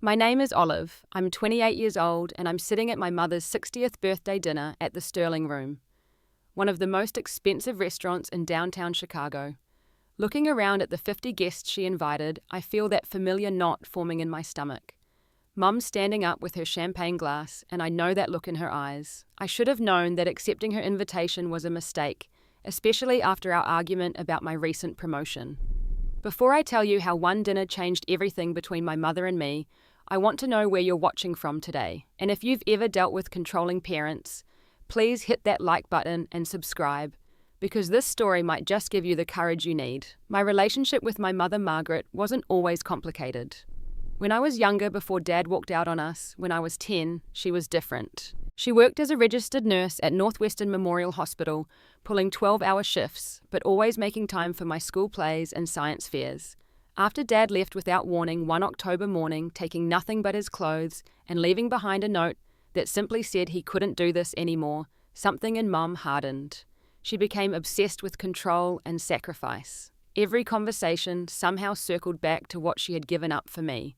My name is Olive. I'm 28 years old and I'm sitting at my mother's 60th birthday dinner at the Sterling Room, one of the most expensive restaurants in downtown Chicago. Looking around at the 50 guests she invited, I feel that familiar knot forming in my stomach. Mum's standing up with her champagne glass, and I know that look in her eyes. I should have known that accepting her invitation was a mistake, especially after our argument about my recent promotion. Before I tell you how one dinner changed everything between my mother and me, I want to know where you're watching from today. And if you've ever dealt with controlling parents, please hit that like button and subscribe, because this story might just give you the courage you need. My relationship with my mother, Margaret, wasn't always complicated. When I was younger, before Dad walked out on us, when I was 10, she was different. She worked as a registered nurse at Northwestern Memorial Hospital, pulling 12-hour shifts, but always making time for my school plays and science fairs. After Dad left without warning one October morning, taking nothing but his clothes and leaving behind a note that simply said he couldn't do this anymore, something in Mum hardened. She became obsessed with control and sacrifice. Every conversation somehow circled back to what she had given up for me.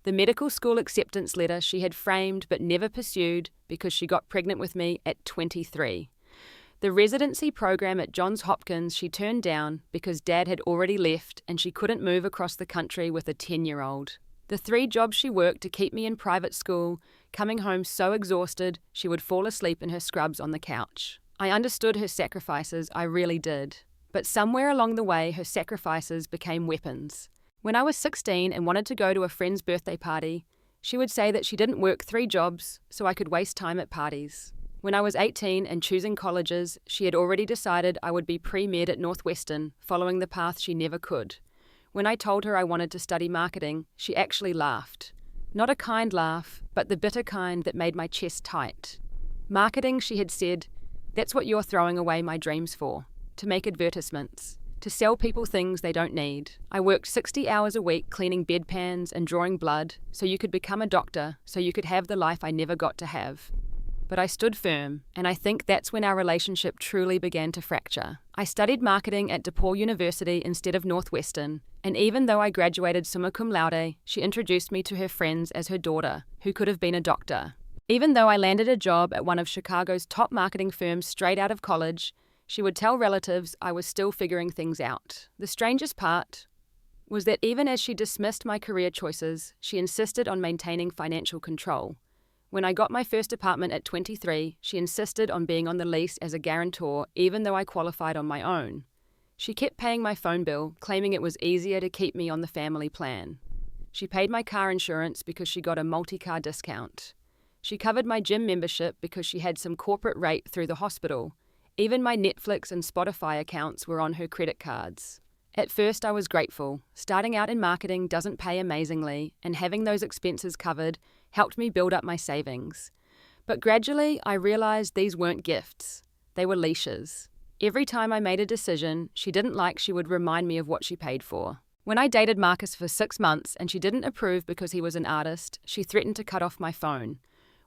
The medical school acceptance letter she had framed but never pursued because she got pregnant with me at 23. The residency program at Johns Hopkins she turned down because Dad had already left and she couldn't move across the country with a 10-year-old. The 3 jobs she worked to keep me in private school, coming home so exhausted she would fall asleep in her scrubs on the couch. I understood her sacrifices, I really did. But somewhere along the way her sacrifices became weapons. When I was 16 and wanted to go to a friend's birthday party, she would say that she didn't work 3 jobs so I could waste time at parties. When I was 18 and choosing colleges, she had already decided I would be pre-med at Northwestern, following the path she never could. When I told her I wanted to study marketing, she actually laughed. Not a kind laugh, but the bitter kind that made my chest tight. Marketing, she had said, that's what you're throwing away my dreams for, to make advertisements, to sell people things they don't need. I worked 60 hours a week cleaning bedpans and drawing blood so you could become a doctor, so you could have the life I never got to have. But I stood firm, and I think that's when our relationship truly began to fracture. I studied marketing at DePaul University instead of Northwestern, and even though I graduated summa cum laude, she introduced me to her friends as her daughter, who could have been a doctor. Even though I landed a job at one of Chicago's top marketing firms straight out of college, she would tell relatives I was still figuring things out. The strangest part was that even as she dismissed my career choices, she insisted on maintaining financial control. When I got my first apartment at 23, she insisted on being on the lease as a guarantor even though I qualified on my own. She kept paying my phone bill, claiming it was easier to keep me on the family plan. She paid my car insurance because she got a multi-car discount. She covered my gym membership because she had some corporate rate through the hospital. Even my Netflix and Spotify accounts were on her credit cards. At first I was grateful. Starting out in marketing doesn't pay amazingly, and having those expenses covered helped me build up my savings. But gradually, I realized these weren't gifts. They were leashes. Every time I made a decision she didn't like, she would remind me of what she paid for. When I dated Marcus for 6 months and she didn't approve because he was an artist, she threatened to cut off my phone.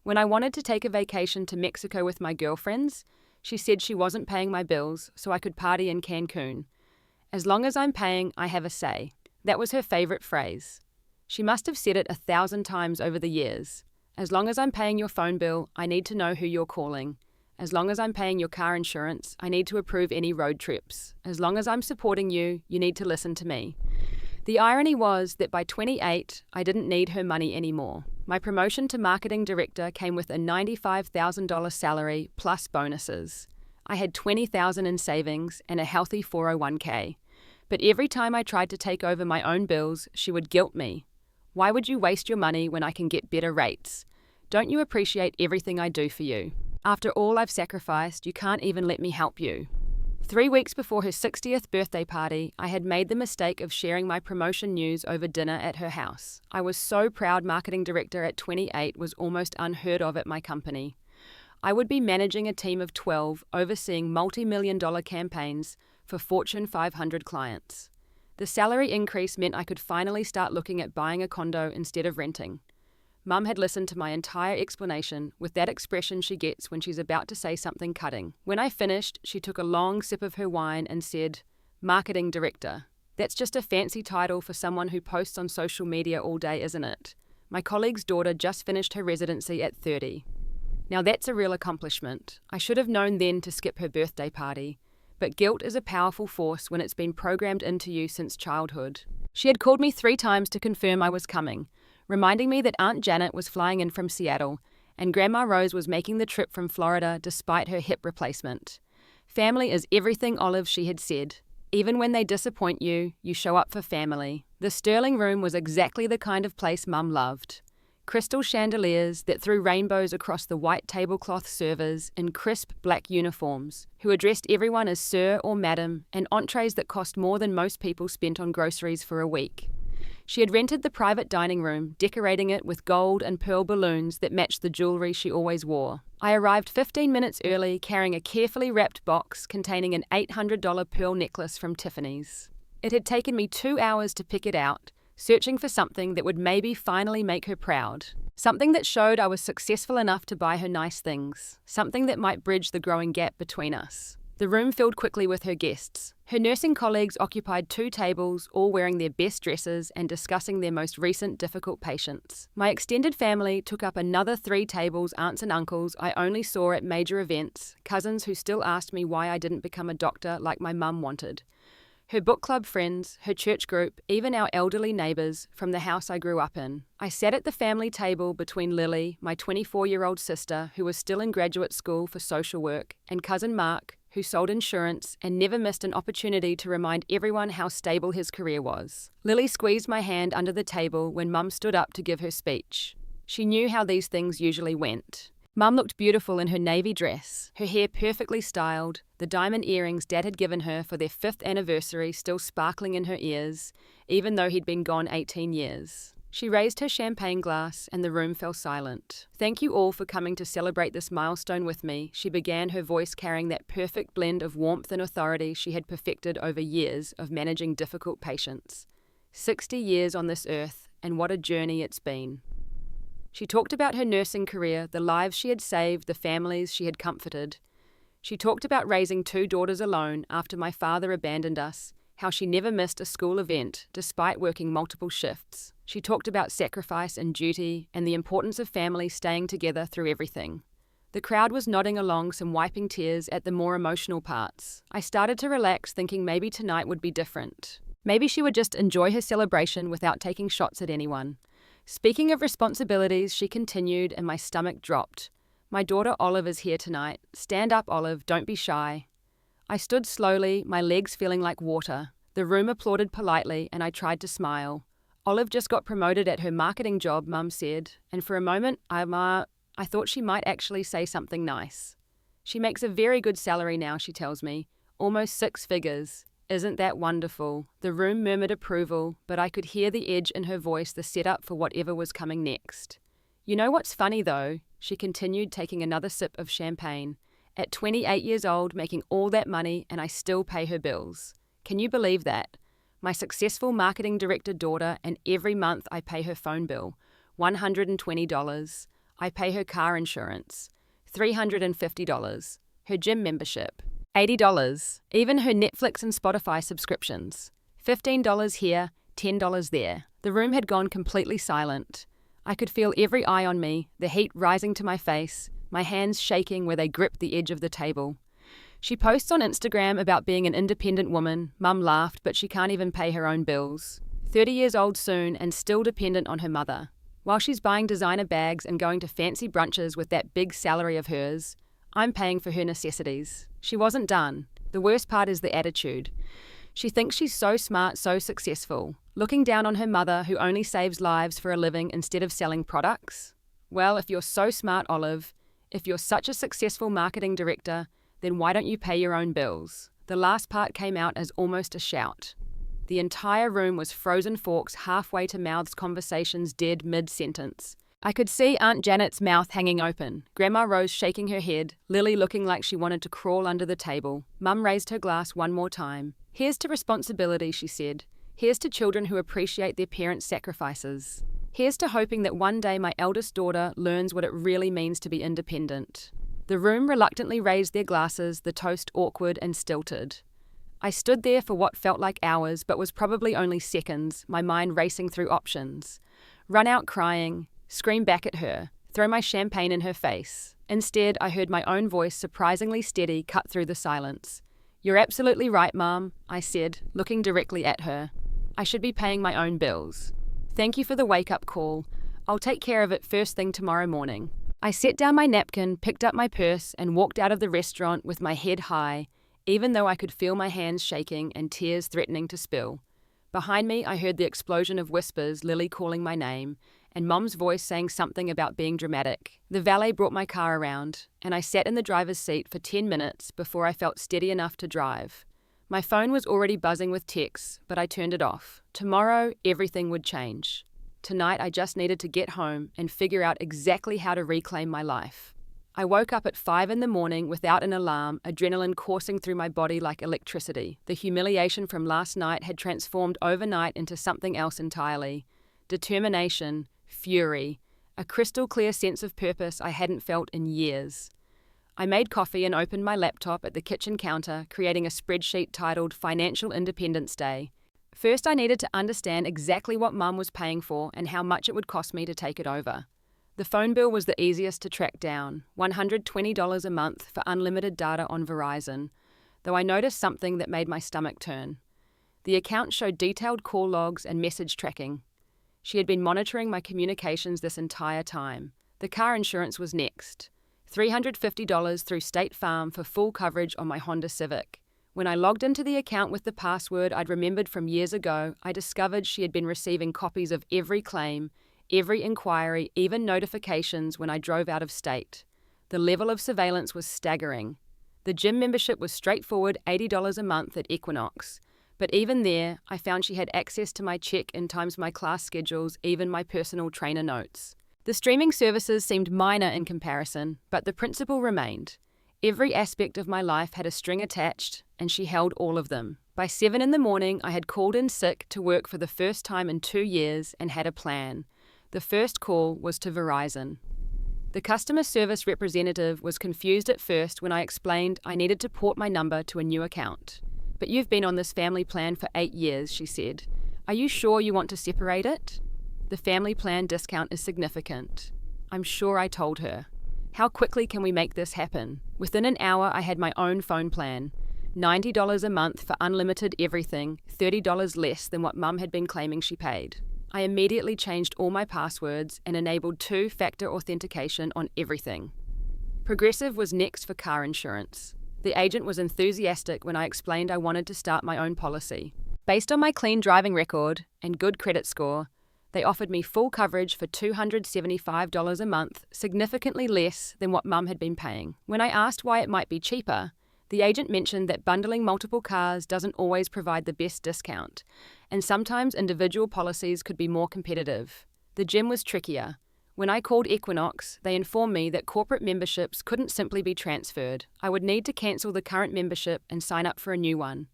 When I wanted to take a vacation to Mexico with my girlfriends, she said she wasn't paying my bills so I could party in Cancun. As long as I'm paying, I have a say. That was her favorite phrase. She must have said it 1,000 times over the years. As long as I'm paying your phone bill, I need to know who you're calling. As long as I'm paying your car insurance, I need to approve any road trips. As long as I'm supporting you, you need to listen to me. The irony was that by 28, I didn't need her money anymore. My promotion to marketing director came with a $95,000 salary plus bonuses. I had $20,000 in savings and a healthy 401k. But every time I tried to take over my own bills, she would guilt me. Why would you waste your money when I can get better rates? Don't you appreciate everything I do for you? After all I've sacrificed, you can't even let me help you. 3 weeks before her 60th birthday party, I had made the mistake of sharing my promotion news over dinner at her house. I was so proud marketing director at 28 was almost unheard of at my company. I would be managing a team of 12, overseeing multi-million-dollar campaigns for Fortune 500 clients. The salary increase meant I could finally start looking at buying a condo instead of renting. Mum had listened to my entire explanation with that expression she gets when she's about to say something cutting. When I finished, she took a long sip of her wine and said, "Marketing director. That's just a fancy title for someone who posts on social media all day, isn't it? My colleague's daughter just finished her residency at 30. Now that's a real accomplishment. I should have known then to skip her birthday party. But guilt is a powerful force when it's been programmed into you since childhood. She had called me 3 times to confirm I was coming, reminding me that Aunt Janet was flying in from Seattle, and Grandma Rose was making the trip from Florida despite her hip replacement. Family is everything, Olive, she had said. Even when they disappoint you, you show up for family. The Sterling Room was exactly the kind of place Mum loved. Crystal chandeliers that threw rainbows across the white tablecloth servers in crisp black uniforms, who addressed everyone as sir or madam, and entrees that cost more than most people spent on groceries for a week. She had rented the private dining room, decorating it with gold and pearl balloons that matched the jewelry she always wore. I arrived 15 minutes early, carrying a carefully wrapped box containing an $800 pearl necklace from Tiffany's. It had taken me 2 hours to pick it out, searching for something that would maybe finally make her proud. Something that showed I was successful enough to buy her nice things. Something that might bridge the growing gap between us. The room filled quickly with her guests. Her nursing colleagues occupied 2 tables, all wearing their best dresses and discussing their most recent difficult patients. My extended family took up another 3 tables, aunts and uncles I only saw at major events, cousins who still asked me why I didn't become a doctor like my mum wanted. Her book club friends, her church group, even our elderly neighbours from the house I grew up in. I sat at the family table between Lily, my 24-year-old sister who was still in graduate school for social work, and cousin Mark, who sold insurance and never missed an opportunity to remind everyone how stable his career was. Lily squeezed my hand under the table when Mum stood up to give her speech. She knew how these things usually went. Mum looked beautiful in her navy dress, her hair perfectly styled, the diamond earrings Dad had given her for their 5th anniversary still sparkling in her ears, even though he'd been gone 18 years. She raised her champagne glass and the room fell silent. "Thank you all for coming to celebrate this milestone with me," she began, her voice carrying that perfect blend of warmth and authority she had perfected over years of managing difficult patients. 60 years on this earth, and what a journey it's been. She talked about her nursing career, the lives she had saved, the families she had comforted. She talked about raising 2 daughters alone after my father abandoned us, how she never missed a school event despite working multiple shifts. She talked about sacrifice and duty and the importance of family staying together through everything. The crowd was nodding along, some wiping tears at the more emotional parts. I started to relax, thinking maybe tonight would be different. Maybe she would just enjoy her celebration without taking shots at anyone. Speaking of responsibilities, she continued, and my stomach dropped. "My daughter Olive is here tonight. Stand up, Olive, don't be shy." I stood slowly, my legs feeling like water. The room applauded politely, and I tried to smile. Olive just got promoted at her marketing job, Mum said, and for a moment I thought she might actually say something nice. "She makes a very good salary now," she tells me, "almost 6 figures. Isn't that wonderful?" The room murmured approval, but I could hear the edge in her voice, the setup for whatever was coming next. "You know what's funny though?" she continued, taking another sip of champagne. "At 28 years old, making all that money, and I still pay her bills. Can you believe that? My successful marketing director daughter, and every month I pay her phone bill, $120. I pay her car insurance, $350. Her gym membership, $80. Even her Netflix and Spotify subscriptions, $15 here, $10 there." The room had gone completely silent. I could feel every eye on me, the heat rising to my face, my hands shaking where they gripped the edge of the table. She posts on Instagram about being an independent woman. Mum laughed, but she can't even pay her own bills. 30 years old soon and still dependent on her mother. While she's buying designer bags and going to fancy brunches with that big salary of hers, I'm paying for her necessities. She wasn't done. The worst part is the attitude. She thinks she's so smart, so successful, looking down on her mother who only saves lives for a living instead of selling products. Well, if you're so smart, Olive, if you're such a successful marketing director, then why don't you pay your own bills? The last part came out as almost a shout. The entire room was frozen forks halfway to mouths, conversations dead mid-sentence. I could see Aunt Janet's mouth hanging open, Grandma Rose shaking her head, Lily looking like she wanted to crawl under the table. Mum raised her glass one more time. "Here's to responsibility," she said. "Here's to children who appreciate their parents' sacrifices. Here's to hoping that one day my eldest daughter learns what it really means to be independent." The room reluctantly raised their glasses, the toast awkward and stilted. I stood there for what felt like hours, but was probably only seconds, my mind racing through options. run out crying, scream back at her, throw my champagne in her face. Instead, I heard my own voice surprisingly steady cut through the silence. "You're absolutely right, Mom," I said, looking directly at her. "I should be paying my own bills. Thank you for the wake-up call. I'll take care of it first thing tomorrow morning." I set down my napkin, picked up my purse, and walked out of the restaurant with my head high, even though I could feel my hands shaking and tears threatening to spill. Behind me, I heard the explosion of whispers, Lily calling my name, and Mom's voice saying something about being dramatic. The valet brought my car around, and I sat in the driver's seat for 10 minutes before I felt steady enough to drive. My phone was already buzzing with texts, but I turned it off. Tomorrow, everything would change. Tonight, I just needed to get home and figure out exactly how to reclaim my life. I woke up at 5 in the morning without an alarm, adrenaline coursing through my body like electricity. The humiliation from last night had transformed overnight into something else entirely. Determination, fury, a crystal clear sense of purpose I hadn't felt in years. I made coffee and opened my laptop at the kitchen counter, creating a spreadsheet titled Financial Independence Day. First, I needed to understand exactly what Mum was paying for and how much it would cost me to take it over. The phone bill was the easiest to track down, $120 a month for unlimited data on Verizon, though I noticed something that made my stomach turn. The account showed detailed call logs and message tracking. She had been monitoring my communications this entire time. The car insurance was next. $350 through State Farm for full coverage on my Honda Civic. When I logged into the account with the password I'd remembered from years ago, I discovered she had been receiving copies of every claim, every inquiry, even notifications when I drove out of state. The level of surveillance was staggering. The gym membership was straightforward $80 a month at Equinox. But even there, I found she had access to my check-in times, my class schedules, even my personal trainer notes. The streaming services seemed minor in comparison, but the principle remained. Every aspect of my life had a string attached, and she held all of them. By 7 in the morning, I had called in sick to work for the first time in 2 years and had a plan. The first call was to Verizon. The customer service representative was confused at first when I explained I needed to port my number to a new account. "But you've been on this family plan for 8 years, she said. "Are you sure you want to separate it?" "The family plan discount is significant." I'm sure I told her. "How quickly can we make this happen?" Within an hour, I had my own phone plan. $90 a month for unlimited everything, $30 less than what Mum had been claiming she paid. I immediately changed all my passwords and enabled 2-factor authentication on everything. Progressive was next for car insurance. The agent was enthusiastic when I explained I wanted to start my own policy. Based on my clean driving record and good credit score, they offered me full coverage for $275 a month, significantly less than what Mum had been paying. When I asked why it might be cheaper, the agent mentioned that bundling multiple cars doesn't always provide the best discount, and sometimes individual policies could be more competitive. The gym was trickier. When I called Equinox, they informed me that corporate memberships couldn't simply be transferred. I would need to cancel the current membership and sign up for a new one.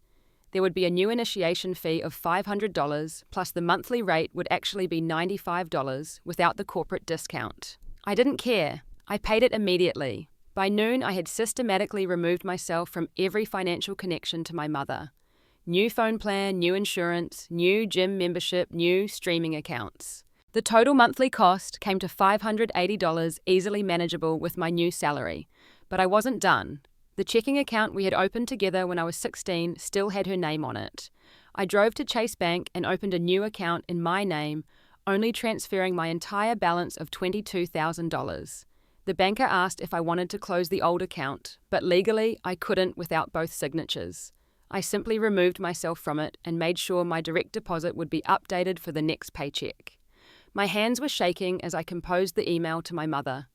There would be a new initiation fee of $500, plus the monthly rate would actually be $95 without the corporate discount. I didn't care. I paid it immediately. By noon, I had systematically removed myself from every financial connection to my mother. New phone plan, new insurance, new gym membership, new streaming accounts. The total monthly cost came to $580, easily manageable with my new salary. But I wasn't done. The checking account we had opened together when I was 16 still had her name on it. I drove to Chase Bank and opened a new account in my name, only transferring my entire balance of $22,000. The banker asked if I wanted to close the old account, but legally I couldn't without both signatures. I simply removed myself from it and made sure my direct deposit would be updated for the next paycheck. My hands were shaking as I composed the email to my mother.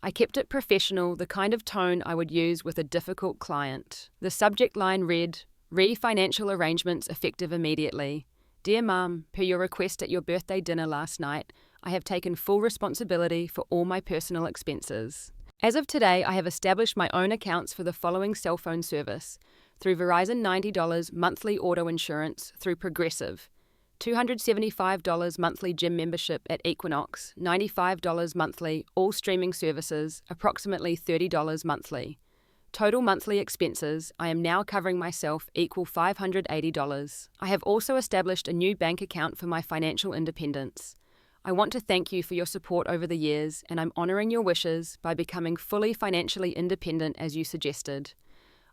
I kept it professional, the kind of tone I would use with a difficult client. The subject line read, "Re-financial arrangements effective immediately. Dear Mum, per your request at your birthday dinner last night, I have taken full responsibility for all my personal expenses. As of today, I have established my own accounts for the following cell phone service. Through Verizon $90 monthly auto insurance through Progressive. $275 monthly gym membership at Equinox, $95 monthly, all streaming services, approximately $30 monthly. Total monthly expenses, I am now covering myself, equal $580. I have also established a new bank account for my financial independence. I want to thank you for your support over the years, and I'm honoring your wishes by becoming fully financially independent as you suggested.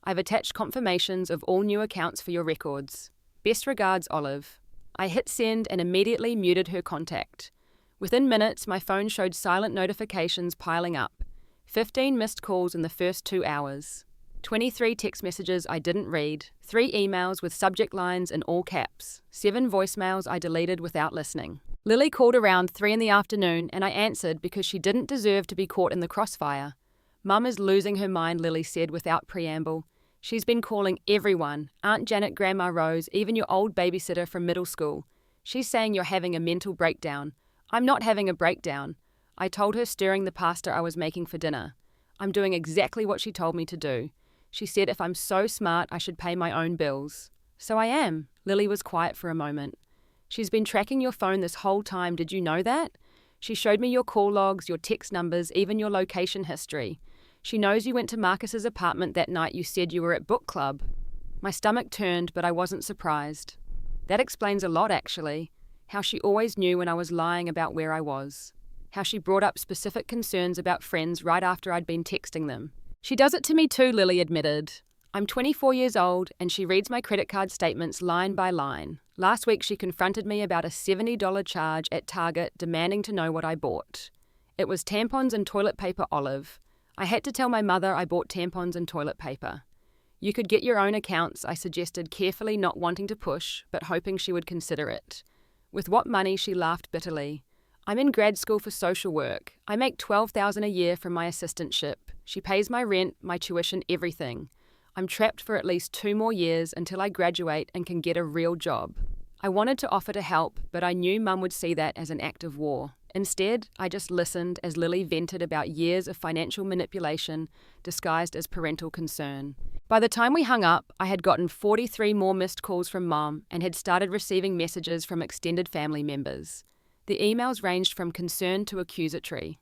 I've attached confirmations of all new accounts for your records. Best regards, Olive. I hit send and immediately muted her contact. Within minutes, my phone showed silent notifications piling up. 15 missed calls in the first 2 hours. 23 text messages I didn't read, 3 emails with subject lines in all caps, 7 voicemails I deleted without listening. Lily called around 3 in the afternoon and I answered because she didn't deserve to be caught in the crossfire. Mum is losing her mind, Lily said without preamble. She's been calling everyone, Aunt Janet, Grandma Rose, even your old babysitter from middle school. She's saying you're having a mental breakdown. I'm not having a breakdown. I told her stirring the pasta I was making for dinner. I'm doing exactly what she told me to do. She said if I'm so smart I should pay my own bills. So I am. Lily was quiet for a moment. She's been tracking your phone this whole time, did you know that? She showed me your call logs, your text numbers, even your location history. She knows you went to Marcus's apartment that night you said you were at book club. My stomach turned, but I wasn't surprised. That explains a lot, actually. How she always knew when I was lying about where I was. How she brought up specific concerns about friends right after I'd been texting them. She does it to me too, Lily admitted. I'm 24 years old and she reads my credit card statements line by line. Last week she confronted me about a $70 charge at Target demanding to know what I bought. It was tampons and toilet paper, Olive. I had to tell my mother I bought tampons and toilet paper. You could get your own accounts, I suggested, carefully, not wanting to push, but hoping she would consider it. With what money, she laughed bitterly. I'm in grad school for social work. I make $12,000 a year from my assistantship. She pays my rent, my tuition, everything. I'm trapped for at least 2 more years until I graduate and can get a real job. I wanted to offer to help, but I knew Mum would see that as an act of war. Instead, I just listened as Lily vented about years of financial manipulation disguised as parental concern. By the time we hung up, I had gotten 43 more missed calls from Mum and had started receiving messages from extended family members. The emails ranged from concern to accusatory.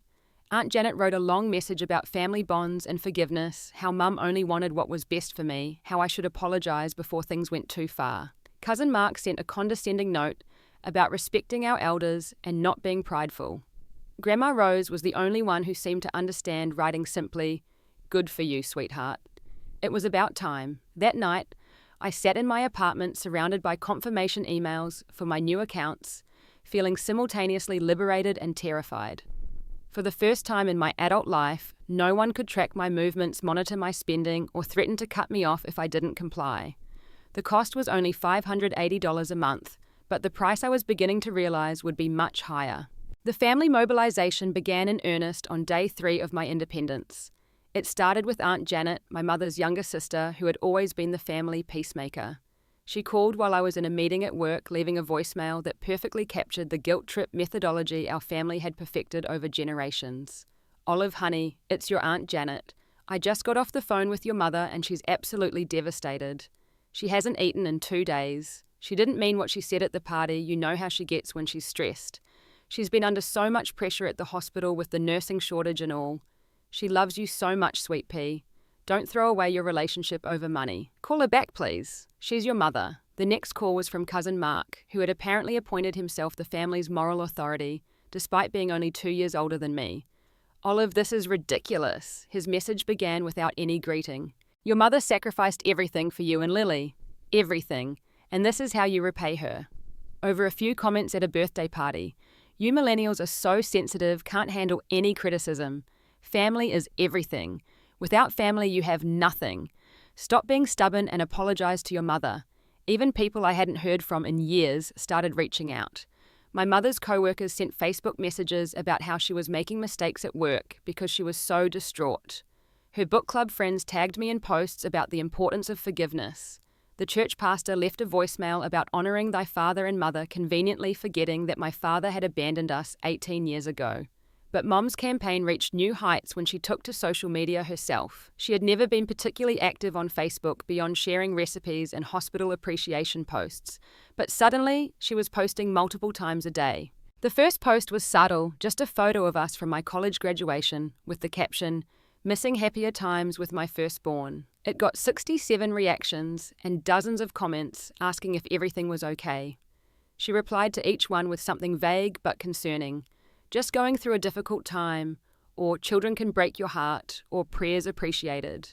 Aunt Janet wrote a long message about family bonds and forgiveness, how Mum only wanted what was best for me, how I should apologise before things went too far. Cousin Mark sent a condescending note about respecting our elders and not being prideful. Grandma Rose was the only one who seemed to understand, writing simply, "Good for you, sweetheart." It was about time. That night, I sat in my apartment surrounded by confirmation emails for my new accounts, feeling simultaneously liberated and terrified. For the first time in my adult life, no one could track my movements, monitor my spending, or threaten to cut me off if I didn't comply. The cost was only $580 a month, but the price I was beginning to realize would be much higher. The family mobilization began in earnest on day 3 of my independence. It started with Aunt Janet, my mother's younger sister, who had always been the family peacemaker. She called while I was in a meeting at work, leaving a voicemail that perfectly captured the guilt trip methodology our family had perfected over generations. "Olive, honey, it's your Aunt Janet. I just got off the phone with your mother and she's absolutely devastated. She hasn't eaten in 2 days. She didn't mean what she said at the party. You know how she gets when she's stressed. She's been under so much pressure at the hospital with the nursing shortage and all. She loves you so much, sweet pea. Don't throw away your relationship over money. Call her back, please. She's your mother." The next call was from Cousin Mark, who had apparently appointed himself the family's moral authority, despite being only 2 years older than me. "Olive, this is ridiculous." His message began without any greeting. "Your mother sacrificed everything for you and Lily. Everything. And this is how you repay her." Over a few comments at a birthday party. "You millennials are so sensitive, can't handle any criticism. Family is everything. Without family, you have nothing. Stop being stubborn and apologize to your mother." Even people I hadn't heard from in years started reaching out. My mother's co-workers sent Facebook messages about how she was making mistakes at work because she was so distraught. Her book club friends tagged me in posts about the importance of forgiveness. The church pastor left a voicemail about honoring thy father and mother, conveniently forgetting that my father had abandoned us 18 years ago. But Mom's campaign reached new heights when she took to social media herself. She had never been particularly active on Facebook beyond sharing recipes and hospital appreciation posts, but suddenly she was posting multiple times a day. The first post was subtle, just a photo of us from my college graduation, with the caption, "Missing happier times with my firstborn." It got 67 reactions and dozens of comments asking if everything was okay. She replied to each one with something vague but concerning. Just going through a difficult time, or children can break your heart, or prayers appreciated.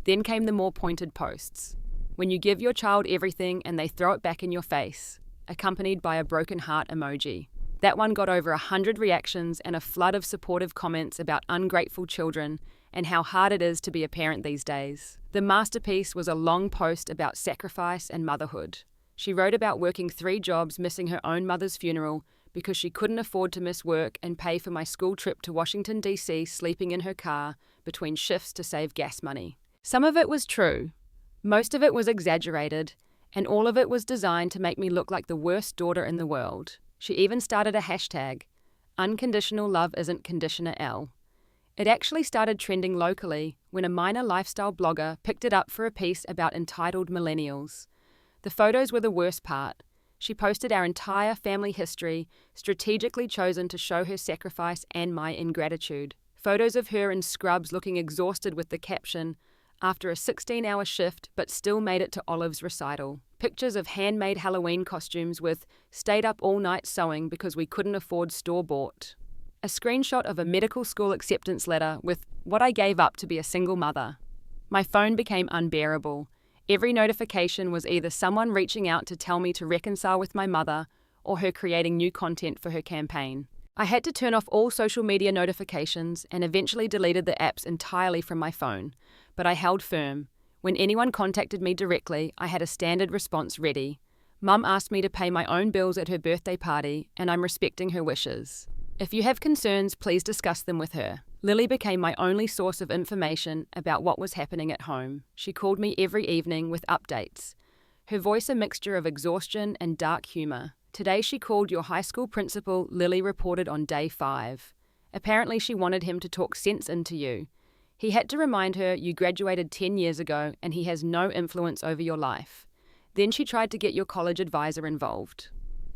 Then came the more pointed posts. When you give your child everything and they throw it back in your face, accompanied by a broken heart emoji. That one got over 100 reactions and a flood of supportive comments about ungrateful children and how hard it is to be a parent these days. The masterpiece was a long post about sacrifice and motherhood. She wrote about working 3 jobs, missing her own mother's funeral because she couldn't afford to miss work and pay for my school trip to Washington, D.C., sleeping in her car between shifts to save gas money. Some of it was true. Most of it was exaggerated, and all of it was designed to make me look like the worst daughter in the world. She even started a hashtag, Unconditional Love Isn't Conditioner L. It actually started trending locally when a minor lifestyle blogger picked it up for a piece about entitled millennials. The photos were the worst part. She posted our entire family history, strategically chosen to show her sacrifice and my ingratitude. Photos of her in scrubs looking exhausted with the caption, after a 16-hour shift but still made it to Olive's recital. Pictures of handmade Halloween costumes with stayed up all night sewing because we couldn't afford store-bought. A screenshot of a medical school acceptance letter with what I gave up to be a single mother. My phone became unbearable. Every notification was either someone reaching out to tell me to reconcile with my mother or her creating new content for her campaign. I had to turn off all social media notifications and eventually deleted the apps entirely from my phone, but I held firm. When anyone contacted me directly, I had a standard response ready. Mum asked me to pay my own bills at her birthday party, and I'm respecting her wishes. If you have concerns, please discuss them with her. Lily became my only source of information about what was happening at home. She called me every evening with updates. Her voice a mixture of exhaustion and dark humor. Today she called your high school principal, Lily reported on day 5. Apparently she wanted him to talk sense into you. He had to remind her you graduated 10 years ago and he has no influence over your life. Then she tried to get your college advisor involved.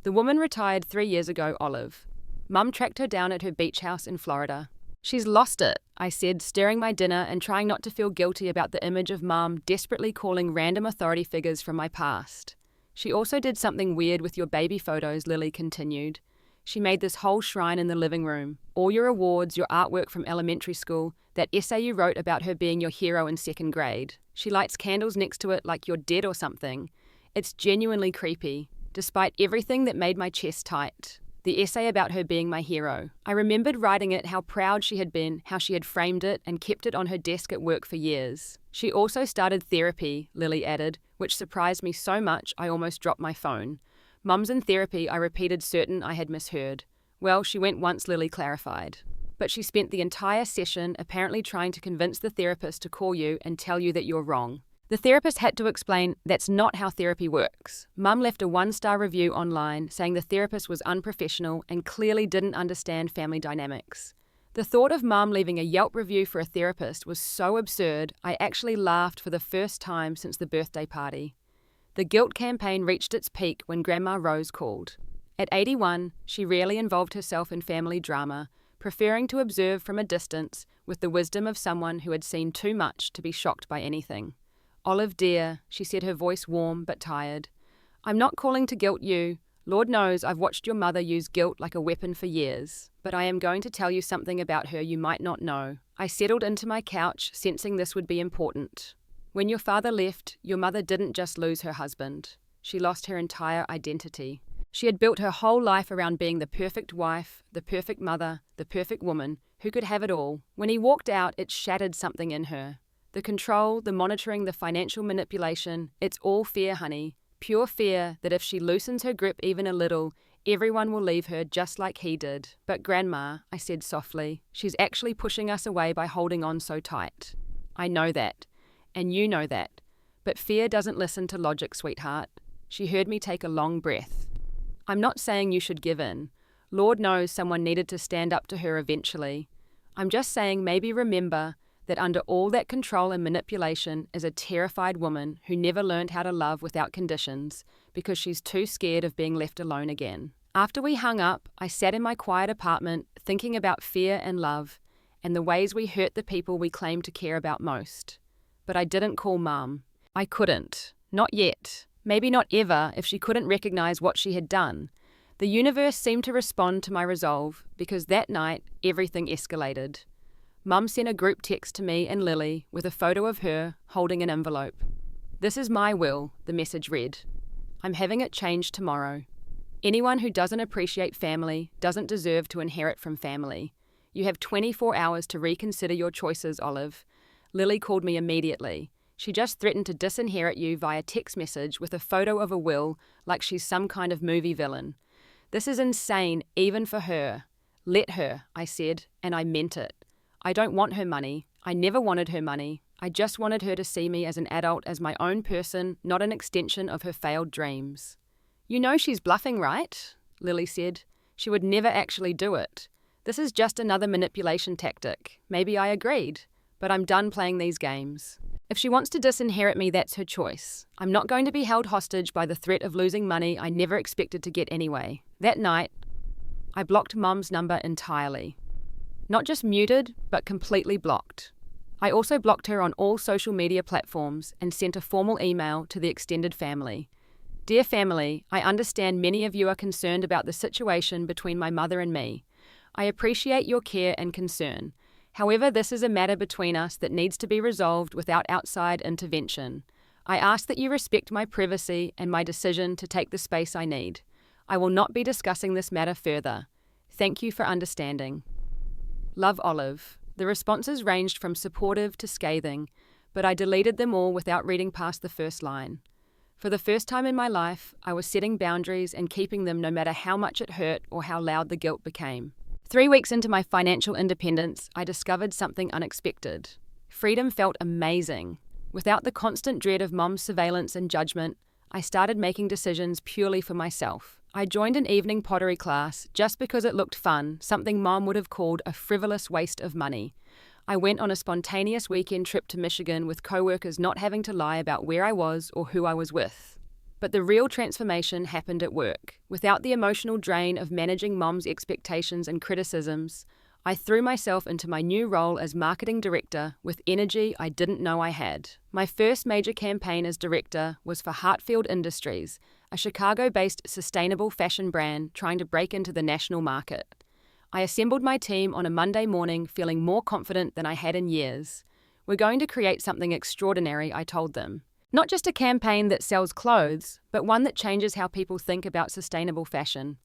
The woman retired 3 years ago, Olive. Mum tracked her down at her beach house in Florida. She's lost it, I said, stirring my dinner and trying not to feel guilty about the image of Mum desperately calling random authority figures from my past. She also did something weird with your baby photos, Lily continued. She made this whole shrine in the living room. All your awards, your artwork from elementary school, that essay you wrote about her being your hero in 2nd grade. She lights candles next to it like you're dead or something. It's genuinely creepy, despite everything that made my chest tight. The essay about her being my hero. I remembered writing it, how proud she had been, how she had framed it and kept it on her desk at work for years. She also started therapy, Lily added, which surprised me so much I almost dropped my phone. Mum's in therapy, I repeated, certain I had misheard. Well, she went once, Lily clarified. But she spent the entire session apparently trying to convince the therapist to call you and tell you that you're wrong. The therapist had to explain that's not how therapy works. Mum left a 1-star review online saying the therapist was unprofessional and clearly didn't understand family dynamics. The thought of Mum leaving a Yelp review for a therapist was so absurd, I actually laughed for the first time since the birthday party. The guilt campaign reached its peak when Grandma Rose called. At 81, she rarely involved herself in family drama, preferring to observe from a distance with the wisdom of someone who had seen too much to be shocked by anything. Olive dear, she said, her voice warm but tired. I'm not calling to guilt you. Lord knows I've watched your mother use guilt like a weapon for years. But I am going to tell you something about her you might not know. I settled into my couch, sensing this would be important. When your father left, your mother didn't just lose her husband. She lost her entire identity. She had built her whole life around being the perfect wife, the perfect mother, the perfect woman, who could have it all. When he walked out, it shattered something in her. The control, the monitoring, the financial manipulation, it's all fear, honey. Pure fear that if she loosens her grip even a little, everyone will leave her just like he did. But Grandma, I said softly, she's actually pushing us away by holding on so tight. I know that, and you know that. But fear doesn't listen to logic, sweetheart. She heard me take a long breath. I'm not saying you should give in. Lord knows someone needed to stand up to her eventually. I'm just saying maybe remember that under all that control and manipulation is a terrified woman who never learned how to love without conditions because she's too scared of being left alone again. After we hung up, I sat in my quiet apartment thinking about fear and love and the ways we hurt the people we claim to care about most. But I didn't call Mum. I couldn't. Not yet. Maybe not ever if she couldn't recognize what she had done. The universe seemed to respond to my resolve because that night everything escalated. Mum sent a group text to me and Lily with a photo of her holding an envelope. "This is my will," the message read. "I'm having it changed tomorrow. Anyone who doesn't appreciate family doesn't deserve to inherit from family. You have 24 hours to reconsider your choices, Olive." Lily called me immediately. She just threatened to disinherit you via text message with a photo of a will, like she's some kind of movie villain. "This is insane, even for her." "Let her," I said, and I meant it. I don't want her money. I never wanted her money. I just wanted her to see me as an adult, as my own person, not an extension of her failed dreams. "You know she's bluffing, right?" Lily said. "She would never actually do it. This is just another manipulation tactic." Maybe I agreed, but I'm done playing these games. If she wants to disinherit me, that's her choice. I'm not going to be held hostage by the threat of losing money I never expected to get anyway. That night, I blocked Mum's number entirely. Not just muted, but completely blocked. I also blocked her on all social media platforms and sent a formal email to the extended family. "Dear family, I understand many of you are concerned about the situation between my mother and me. I appreciate your care and concern. However, this is a matter between us that needs to be resolved without outside intervention. I ask that you respect my privacy and my decision to take the space I need. I will not be discussing this matter further. Thank you for understanding. Love, Olive." The responses ranged from supportive to scathing, but I deleted them all without reading past the first line. For the first time in my life, I was setting boundaries and keeping them no matter how much it hurt or how loud the guilt became. 3 weeks into my financial independence, I discovered something unexpected. Freedom felt amazing. Without the constant dread of Mum's surveillance and judgment, I started making decisions purely for myself. I joined an evening pottery class just because it looked fun, something Mum would have called a frivolous waste of money. I went on a spontaneous weekend trip to Michigan with co-workers, not having to lie about where I was or who I was with. But the real transformation happened at work. Without the emotional drain of managing Mum's expectations and criticisms, I threw myself into my new role as marketing director with energy I didn't know I had. My first major campaign as director was for Hartfield Industries, a Chicago-based sustainable fashion brand trying to break into the national market. I assembled my team on a Monday morning feeling more confident than I had in years. "We're going to create something extraordinary," I told them. "Not just a campaign that sells clothes, but one that changes how people think about sustainable fashion."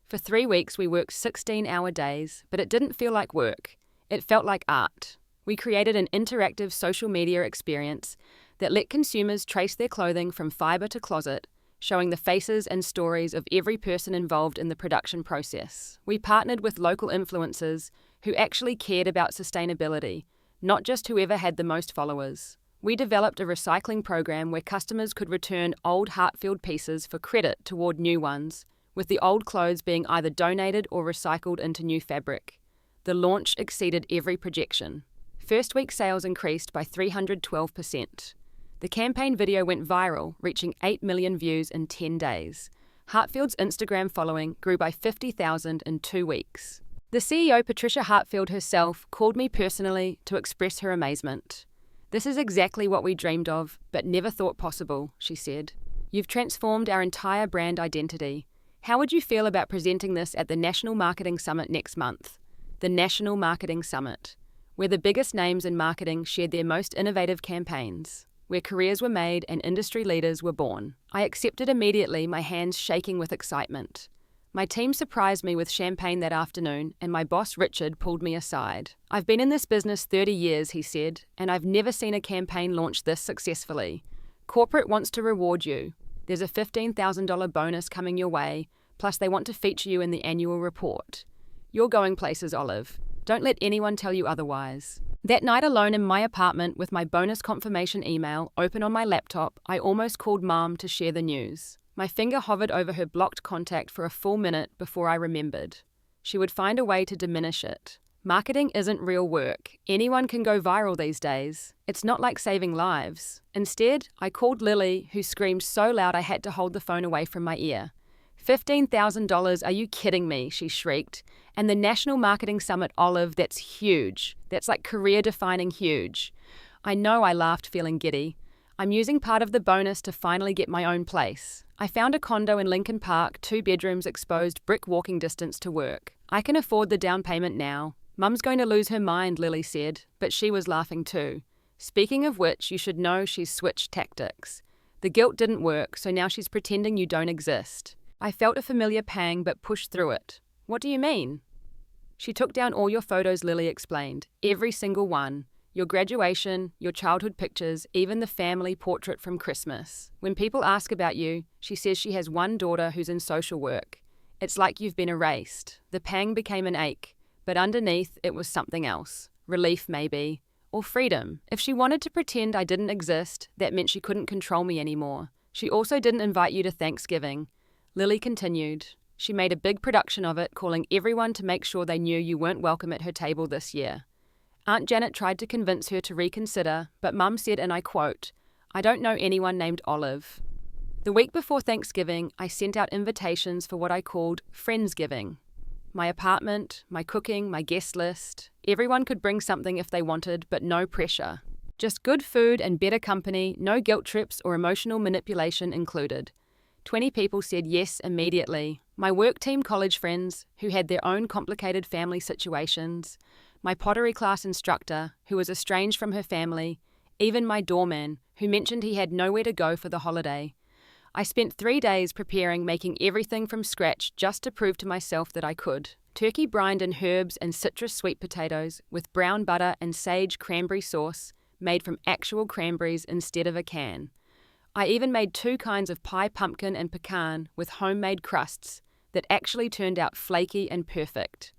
For 3 weeks we worked 16-hour days, but it didn't feel like work. It felt like art. We created an interactive social media experience that let consumers trace their clothing from fiber to closet, showing the faces and stories of every person involved in the production process. We partnered with local influencers who actually cared about sustainability, not just whoever had the most followers. We developed a recycling program where customers could return old Hartfield pieces for credit toward new ones, with the old clothes being either donated or recycled into new fabric. The launch exceeded every projection. First week sales increased by 312%. The campaign video went viral, reaching 8 million views in 10 days. Hartfield's Instagram following grew by 50,000 in 2 weeks. The CEO, Patricia Hartfield herself, called me personally to express her amazement. "This is exactly what we dreamed of, but never thought possible," she said. "You've transformed our entire brand identity. How would you feel about presenting this at the National Marketing Summit next month?" The National Marketing Summit, where the biggest names in marketing shared their most innovative campaigns, where careers were made and industry leaders were born. I accepted immediately, my hands shaking with excitement. My team surprised me with champagne that afternoon, and my boss Richard pulled me aside. "I've been in this business 30 years, he said, "and I've never seen a campaign launch this successfully. Corporate wants to reward you. There's a $15,000 bonus coming your way, plus they want to feature you in the annual report. You're going places, Olive. Don't let anyone tell you otherwise." That night, alone in my apartment with my bonus confirmation email open on my laptop, I almost called Mom to share the news. My finger hovered over her blocked contact for a full minute before I remembered. She would find a way to diminish it. Marketing isn't real work. Anyone can go viral these days. It's not like saving lives. Instead, I called Lily, who screamed so loud I had to hold the phone away from my ear. $15,000, are you kidding me? She shrieked. And the National Marketing Summit, Olive, that's huge. That's like career-defining huge. I know, I laughed, feeling giddy. I'm using part of the bonus to finally get my own place. I found a condo in Lincoln Park, 2 bedrooms, exposed, brick walking distance to work. I can afford the down payment now. Mum's going to lose her mind, Lily said, but she was laughing too. Speaking of which, you should know she's switched tactics. The guilt didn't work, so now she's pretending you don't exist. I felt a familiar pang but pushed through it. What do you mean? She took down all your photos, Lily explained. Every single one. Your graduation, your childhood pictures, even the family portrait from Christmas. When people ask about you, she says she has one daughter who's in social work. It's like you've been erased. The pang became an ache, but underneath it was something else. Relief, maybe. Or freedom. If she wanted to pretend I didn't exist, that meant she couldn't control me anymore. She also didn't invite you to Thanksgiving. Lily continued. She made a big production of it, calling everyone to make sure they knew you weren't welcome at her table this year. Aunt Janet tried to convince her to reconsider, but Mum said, and I quote, "I don't know anyone named Olive." The week before Thanksgiving, I sent out invitations for what I called Friendsgiving. My apartment, my cooking, my guest list. Everyone could bring something if they wanted, but no pressure. Just good food and better company, no guilt trips or emotional manipulation included. 20 people said yes immediately. My work team college friends, who had their own complicated family situations. My pottery class instructor, who was estranged from her family. Even my doorman, who mentioned he had nowhere to go for the holiday. I spent 3 days preparing, making everything from scratch just to prove to myself that I could. Turkey brined in herbs and citrus sweet potatoes with brown butter and sage cranberry sauce made from actual cranberries instead of a can. I even made 2 kinds of pie, pumpkin and pecan with homemade crusts that actually turned out flaky and perfect.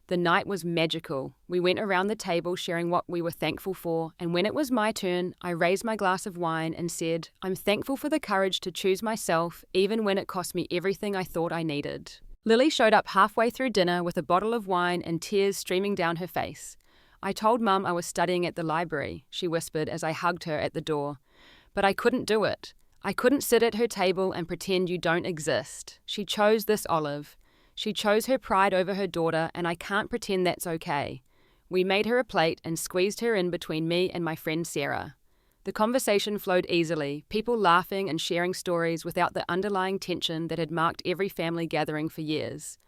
The night was magical. We went around the table sharing what we were thankful for, and when it was my turn, I raised my glass of wine and said, "I'm thankful for the courage to choose myself, even when it cost me everything I thought I needed." Lily showed up halfway through dinner with a bottle of wine and tears streaming down her face. "I told Mum I was studying at the library," she whispered as I hugged her at the door. "But I couldn't do it. I couldn't sit at her table and pretend you don't exist. She chose this, Olive. She chose her pride over her daughter, and I can't pretend that's okay." We made her a plate and squeezed her in between me and my friend Sarah. The conversation flowed easily, people laughing and sharing stories without the underlying tension that had marked every family gathering for years.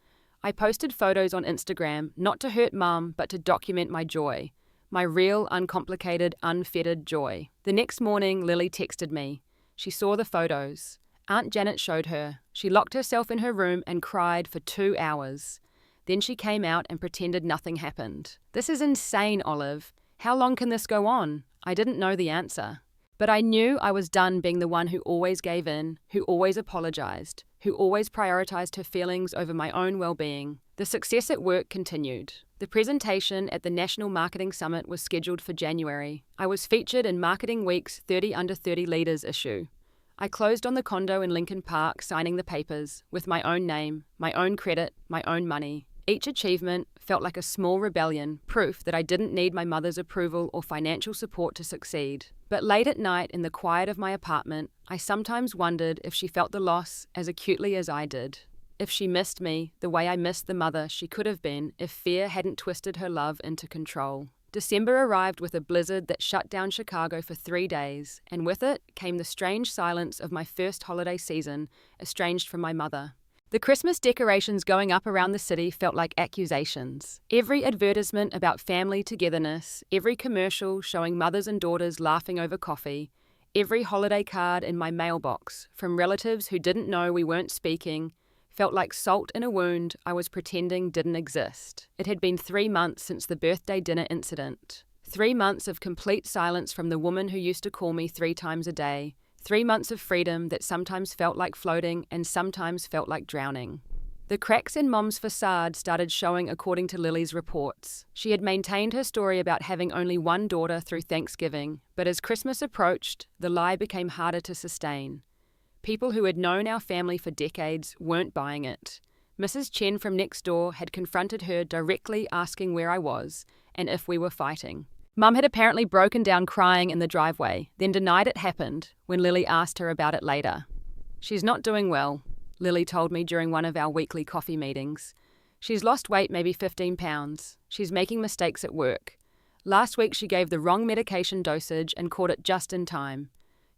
I posted photos on Instagram, not to hurt Mum, but to document my joy. My real, uncomplicated, unfettered joy. The next morning, Lily texted me. She saw the photos. Aunt Janet showed her. She locked herself in her room and cried for 2 hours. Then she came out and pretended nothing happened. "This is insane, Olive. How long can this go on?" I didn't know the answer. But I knew I was done being the one who always gave in, who always apologized, who always prioritized her feelings over my own well-being. The success at work continued. The presentation at the National Marketing Summit was scheduled for January. I was featured in Marketing Week's 30 Under 30 Leaders issue. I closed on the condo in Lincoln Park, signing the papers, with my own name, my own credit, my own money. Each achievement felt like a small rebellion, proof that I didn't need my mother's approval or financial support to succeed. But late at night, in the quiet of my apartment, I sometimes wondered if she felt the loss as acutely as I did. If she missed me the way I missed the mother she could have been if fear hadn't twisted her love into control. December arrived with a blizzard that shut down Chicago for 3 days, and with it came the strange silence of my first holiday season, estranged from my mother. The Christmas decorations going up around the city felt like accusations. Every advertisement about family togetherness, every commercial showing mothers and daughters laughing over coffee, every holiday card in my mailbox from relatives who didn't know we weren't speaking, felt like salt in a wound I was pretending didn't exist. It had been 3 months since the birthday dinner incident. 3 months of complete silence from the woman who used to call me 3 times a day. 3 months of freedom that sometimes felt like floating and sometimes felt like drowning. The cracks in Mom's facade started showing according to Lily's reports. She had maintained her story about having only one daughter through Thanksgiving, but as Christmas approached, the lie became harder to sustain. People who had known our family for decades weren't buying it. Mrs. Chen from next door had confronted her directly asking where I was and if we were fighting. Mum had apparently broken down crying in the driveway, then denied it happened when Lily asked her about it later. "She's not doing well," Lily told me during one of our weekly coffee meetings. "She's lost weight, maybe 15 pounds. She's making mistakes at work. Last week she gave the wrong medication dosage and caught it just in time.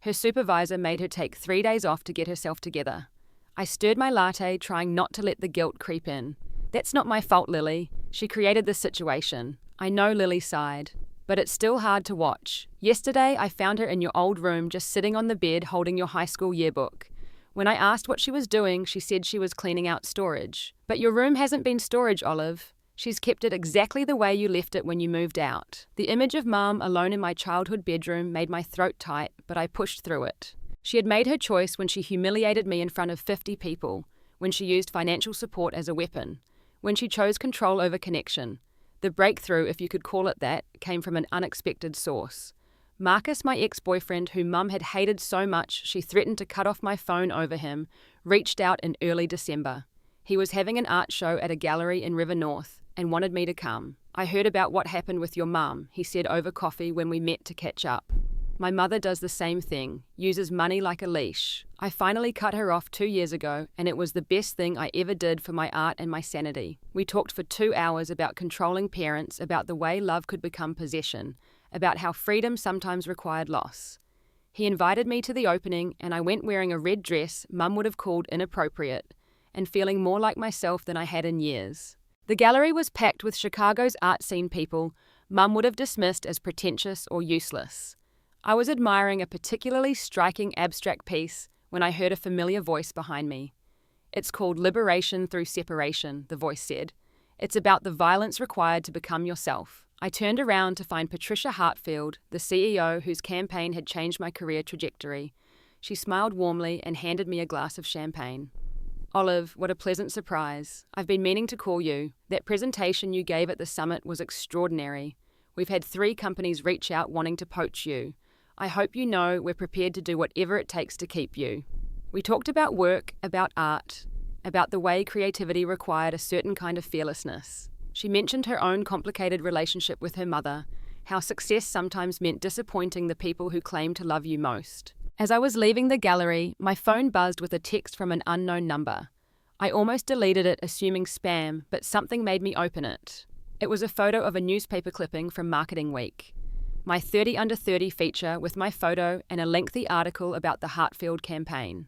Her supervisor made her take 3 days off to get herself together. I stirred my latte, trying not to let the guilt creep in. That's not my fault, Lily. She created this situation. I know, Lily sighed. But it's still hard to watch. Yesterday, I found her in your old room just sitting on the bed holding your high school yearbook. When I asked what she was doing, she said she was cleaning out storage. But your room hasn't been storage, Olive. She's kept it exactly the way you left it when you moved out. The image of Mum alone in my childhood bedroom made my throat tight, but I pushed through it. She had made her choice when she humiliated me in front of 50 people, when she used financial support as a weapon, when she chose control over connection. The breakthrough, if you could call it that, came from an unexpected source. Marcus, my ex-boyfriend, whom Mum had hated so much she threatened to cut off my phone over him, reached out in early December. He was having an art show at a gallery in River North and wanted me to come. I heard about what happened with your mum, he said over coffee when we met to catch up. My mother does the same thing, uses money like a leash. I finally cut her off 2 years ago, and it was the best thing I ever did for my art and my sanity. We talked for 2 hours about controlling parents, about the way love could become possession, about how freedom sometimes required loss. He invited me to the opening, and I went wearing a red dress Mum would have called inappropriate, and feeling more like myself than I had in years. The gallery was packed with Chicago's art scene people Mum would have dismissed as pretentious or useless. I was admiring a particularly striking abstract piece when I heard a familiar voice behind me. It's called Liberation Through Separation, the voice said. It's about the violence required to become yourself. I turned around to find Patricia Hartfield, the CEO whose campaign had changed my career trajectory. She smiled warmly and handed me a glass of champagne. Olive, what a pleasant surprise. I've been meaning to call you. That presentation you gave at the summit was extraordinary. We've had 3 companies reach out wanting to poach you. I hope you know we're prepared to do whatever it takes to keep you. We talked about work, about art, about the way creativity required a certain kind of fearlessness. She mentioned her own complicated relationship with her mother, how success sometimes meant disappointing the people who claimed to love you most. As I was leaving the gallery, my phone buzzed with a text from an unknown number. I almost deleted it, assuming spam, but something made me open it. It was a photo of a newspaper clipping from Marketing Week. My 30 Under 30 feature with my photo and a lengthy article about the Hartfield campaign.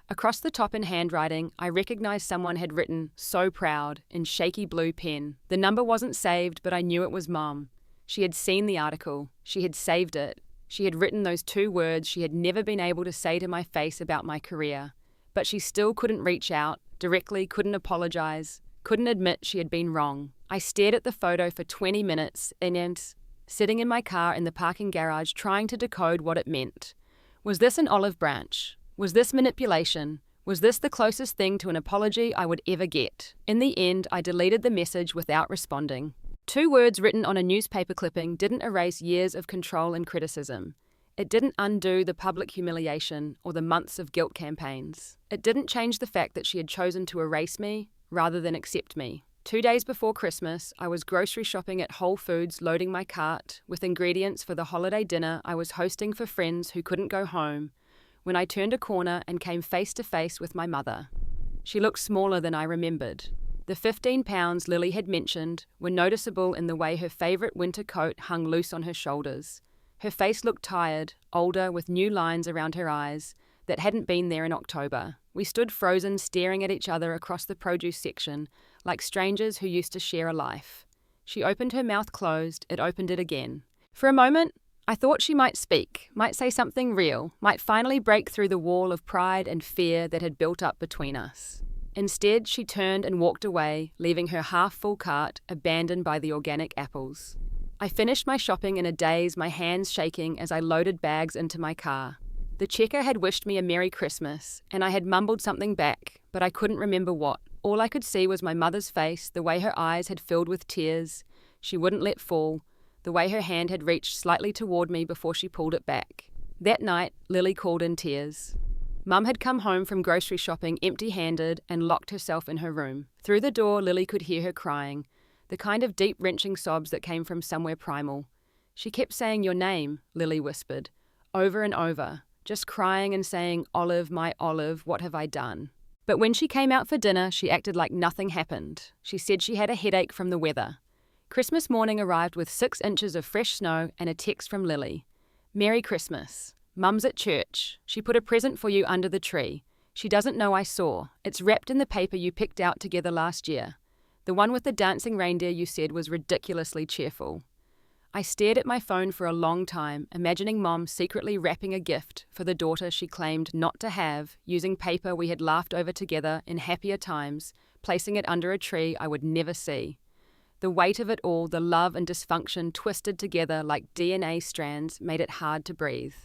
Across the top in handwriting, I recognized someone had written, "So proud," in shaky blue pen. The number wasn't saved, but I knew it was Mum. She had seen the article. She had saved it. She had written those 2 words she had never been able to say to my face about my career. But she still couldn't reach out, directly couldn't apologize, couldn't admit she had been wrong. I stared at the photo for 20 minutes and sitting in my car in the parking garage trying to decode what it meant. Was this an olive branch? Was this manipulation? Was this the closest thing to an apology I would ever get? In the end, I deleted the message without responding. 2 words written on a newspaper clipping didn't erase years of control and criticism. It didn't undo the public humiliation or the months of guilt campaigns. It didn't change the fact that she had chosen to erase me rather than accept me. 2 days before Christmas, I was grocery shopping at Whole Foods, loading my cart with ingredients for the holiday dinner I was hosting for friends who couldn't go home, when I turned a corner and came face to face with my mother. She looked smaller than I remembered. The 15 pounds Lily had mentioned were noticeable in the way her favourite winter coat hung loose on her shoulders. Her face looked tired, older, with new lines around her eyes that hadn't been there in October. We stood frozen, staring at each other across the produce section, like strangers who used to share a life. She opened her mouth closed, it opened it again. For a moment, I thought she might speak, might say something real, might finally break through the wall of pride and fear that had built up between us. Instead, she turned and walked away, leaving her half-full cart abandoned by the organic apples. I finished my shopping in a daze, my hands shaking as I loaded bags into my car. The checker had wished me a Merry Christmas, and I had mumbled something back, but I couldn't remember what. All I could see was my mother's face, the way her eyes had filled with tears she wouldn't let fall, the way her hand had reached slightly toward me before she pulled it back. That night, Lily called in tears. Mum had come home from grocery shopping empty-handed and locked herself in her room. Through the door, Lily could hear her crying, the kind of deep, wrenching sobs that came from somewhere primal. She kept saying your name, Lily whispered, over and over, just crying and saying, "Olive, my Olive, what have I done?" But when she came out for dinner, she acted like nothing happened. She said she had a headache from the weather. Christmas morning arrived with 6 inches of fresh snow and a text from Lily. "Merry Christmas. Mum's at church. She put a present for you under the tree. She doesn't know I saw. It's wrapped in the paper you picked out together last year. The one with the dancing reindeer you said was ridiculously cheerful. I stared at my phone for a long time, imagining Mom secretly wrapping a gift for the daughter she claimed not to have, using paper we had laughed over together in happier times, placing it under a tree I would never see. The weight of it all, the love and dysfunction twisted together like DNA strands, made it hard to breathe.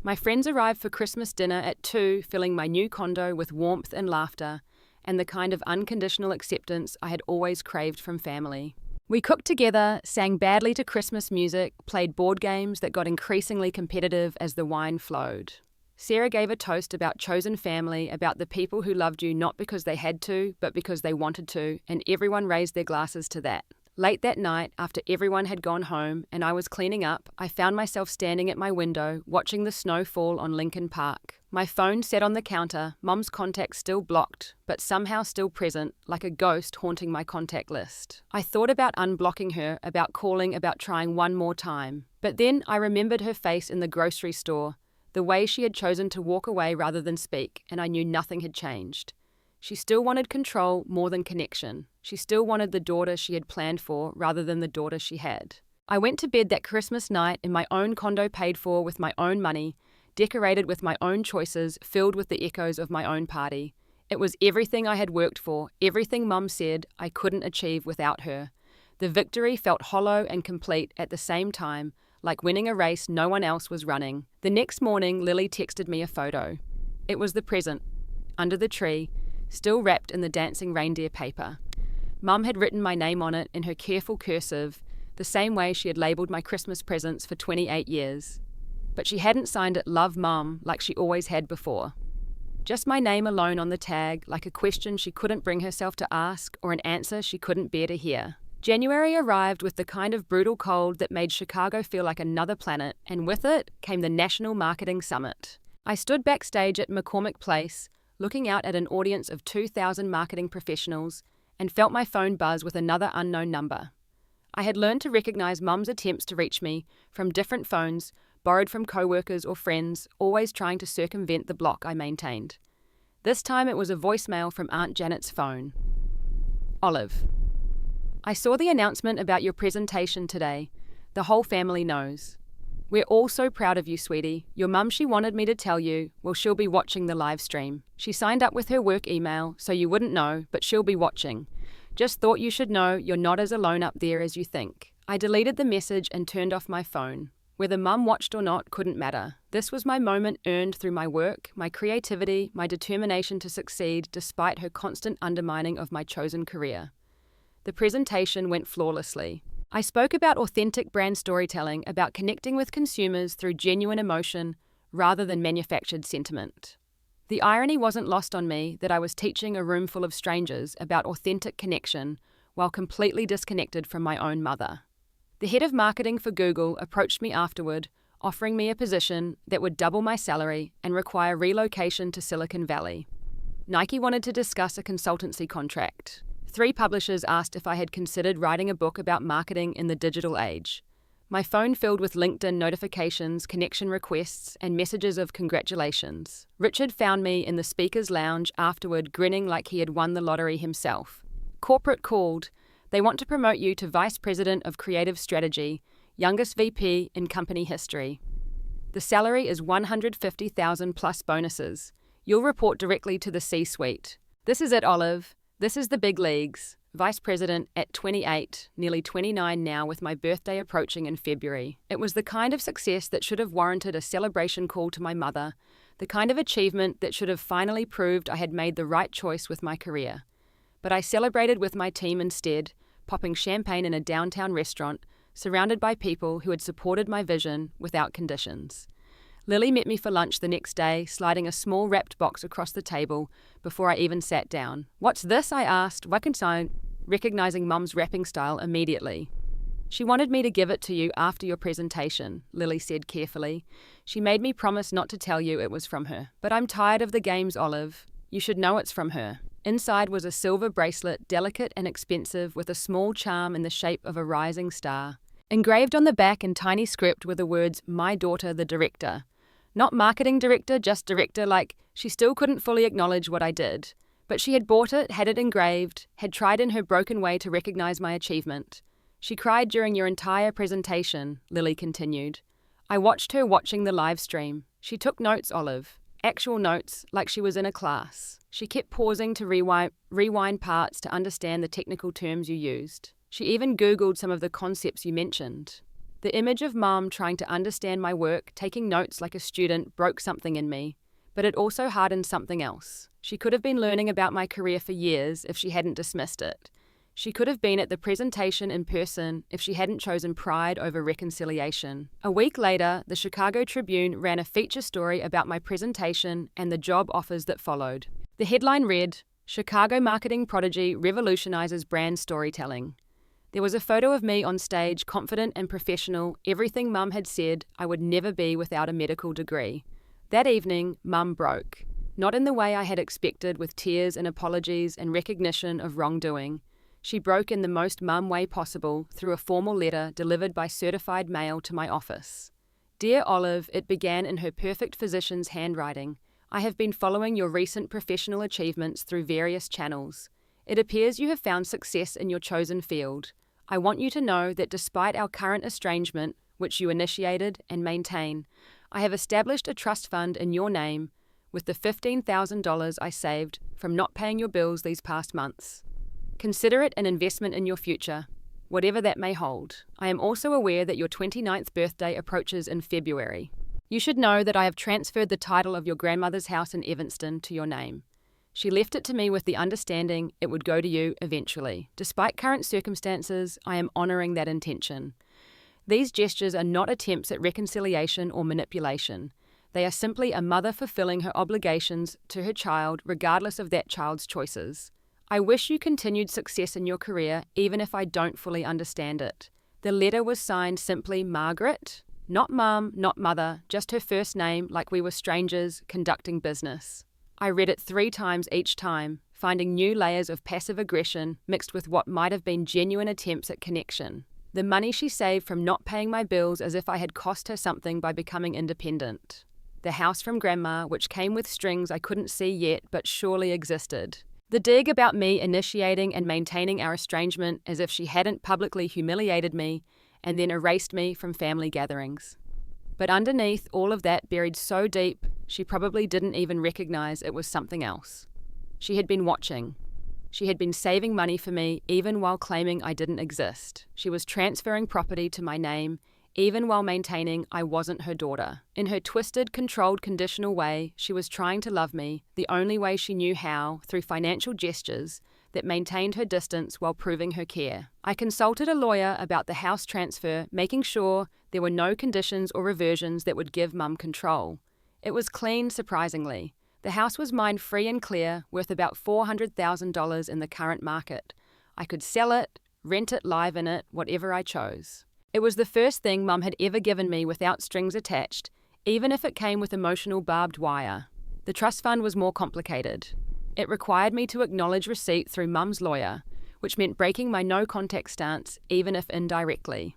My friends arrived for Christmas dinner at 2, filling my new condo with warmth and laughter, and the kind of unconditional acceptance I had always craved from family. We cooked together, sang badly to Christmas music, played board games that got increasingly competitive as the wine flowed. Sarah gave a toast about chosen family, about the people who loved you not because they had to, but because they wanted to, and everyone raised their glasses to that. Late that night, after everyone had gone home and I was cleaning up, I found myself standing at my window, watching the snow fall on Lincoln Park. My phone sat on the counter, Mum's contacts still blocked, but somehow still present, like a ghost haunting my contact list. I thought about unblocking her, about calling, about trying one more time. But then I remembered her face in the grocery store, the way she had chosen to walk away rather than speak, and I knew nothing had changed. She still wanted control more than connection. She still wanted the daughter she had planned for rather than the daughter she had. I went to bed that Christmas night in my own condo paid for with my own money, decorated with my own choices, filled with the echoes of my own party. It was everything I had worked for, everything Mum said I couldn't achieve without her. The victory felt hollow and complete at the same time, like winning a race no one else was running. The next morning, Lily texted me a photo. It was the present, under the tree, still wrapped in the dancing reindeer paper. Mum had written my name on it in her careful cursive, the same way she had labelled my Christmas presents for 28 years. But she hadn't signed it Love Mum like she always had before. Just my name alone on the tag, like a question she couldn't bring herself to ask or an answer she couldn't bear to hear. January arrived with the kind of brutal cold that made Chicago feel like another planet, and with it came the National Marketing Summit. I stood backstage at McCormick Place, looking out at an audience of 2,000 marketing professionals, and felt my phone buzz with another unknown number. I had learned to recognize Mum's attempts to reach me from different phones, borrowed from co-workers or friends, always trying to circumvent the block I maintained. This time it was a voicemail from Aunt Janet's phone. Olive. I saw the announcement about your presentation today. The whole family knows. We're all so proud of you, sweetie. Your mum, she wanted me to tell you, well, she'll be watching the live stream. She signed up with her work email, so you wouldn't know, but she'll be watching. Just thought you should know you're not as alone up there as you think. I deleted the message and turned off my phone. Whether Mum watched or not couldn't matter. This was my moment earned through my work, my creativity, my determination to succeed despite her constant undermining of my chosen career. The presentation went flawlessly. I spoke about authentic brand storytelling, about connecting with consumers through genuine emotion rather than manufactured sentiment. The irony wasn't lost on me that I was teaching a room full of strangers about authentic connection while completely disconnected from my own mother. The head of marketing for Google approached me afterward, offering me a position that would double my salary and require relocation to Silicon Valley. Nike wanted to discuss a consultancy contract. 3 publishers asked if I had considered writing a book about marketing in the digital age. My phone filled with LinkedIn notifications, connection requests, and messages of congratulations. Richard found me in the speaker's lounge afterward, grinning like he had won the lottery himself. Corporate called. They want to promote you to Vice President of Creative Strategy, youngest VP in company history. The salary is $150,000 plus bonuses. You'll report directly to the C-suite. This is it, Olive. This is the big leagues. Vice President at 28, nearly 29 now, with my birthday approaching in February. It was the kind of success that should have warranted a celebration call to my mother, the kind of achievement that should have finally proved I had made the right choice with my career. But I celebrated with my team instead, popping champagne in a downtown restaurant, surrounded by people who had supported my vision without conditions. Lily met me for lunch the next day, sliding a small wrapped box across the table before I even sat down. "What's this?" I asked, recognizing Mum's wrapping style immediately. "She wanted me to give it to you after your presentation," Lily said carefully. "She made me promise not to tell you it was from her. But I'm tired of the games, Olive. You should know it's from her." Inside was a silver bracelet, delicate and expensive, with a small charm in the shape of a rising star. Engraved on the back in tiny script were the words, "My daughter, the director." Not marketing director, just director, like she still couldn't fully acknowledge what I did. But she had bought it, had it engraved, had tried in her broken way to recognize my achievement. She cried during your entire presentation, Lily continued. I watched her watching the live stream. She took notes, Olive. Actual notes, like she was in a class. She kept pausing to rewind parts to understand the technical terms you used. She even Googled some of the concepts you mentioned. The image of Mum trying to understand my work, taking notes like a student, broke something in me. But it also hardened something else. She could have been learning about my career for years if she hadn't dismissed it. She could have been at the presentation in person if she hadn't chosen pride over reconciliation. A week later, the Chicago Tribune ran a feature story about my presentation and the job offers that followed. The headline read, Chicago marketing prodigy revolutionizes brand storytelling. There was a photo of me on stage, confident and professional, everything Mum had said I would never be without a medical degree. That evening, Mum broke. Not in the way I had expected, with tears and apologies and recognition of wrongdoing. She broke in the most Mum way possible through a formal letter delivered by certified mail to my office. Dear Olive, it began in her perfect physician's handwriting. I have been following your recent professional achievements through various channels. It appears you have found success in your chosen field. I want you to know that despite our current estrangement, which you initiated and maintain, I have established a trust fund in your name with the $15,000 I saved from not paying your bills these past months. Consider it an investment in your future, whatever that may hold. I am also aware that your 29th birthday approaches in February. You should know that I have transferred the title of your grandmother's house in Evanston to your name. She left it to me with the understanding it would go to you eventually. Despite current circumstances, I am honoring that intention. These gestures are not attempts at reconciliation or manipulation. They are simply a mother fulfilling her obligations to her child regardless of that child's choices. I wish you continued success in your career, even if I don't fully understand it. The letter was signed simply Margaret, not Mum, not Mother, just her first name, like we were strangers conducting business. I read it 3 times each time, finding new layers of passive aggression mixed with what might have been genuine attempts at connection. The money she saved from not paying my bills as if I had cost her something by becoming independent. The house from Grandma, which came with strings I couldn't see yet but surely existed. The dig about me initiating and maintaining our estrangement as if she hadn't publicly humiliated me and then erased me from family gatherings. But underneath all of that, buried so deep, she probably didn't even recognize it was something else. She had been watching. She had been saving money for me even while claiming I didn't exist. She was transferring property to my name even while maintaining I wasn't her daughter. In her twisted, controlled, conditional way, she was trying to love me, the only way she knew how, through financial gestures that maintained her distance while proving her care. I consulted a lawyer about the house transfer, making sure there were no conditions or reversions that would give Mum control. It was clean, surprisingly. The house was mine free and clear, worth about $400,000 in the current market. I could sell it, rent it, live in it, whatever I chose. It was the first thing Mum had ever given me without strings attached, even if it came with emotional barbed wire. The trust fund was more complicated. It required me to acknowledge receipt through Mum's lawyer, which meant breaking my no-contact stance, even if indirectly.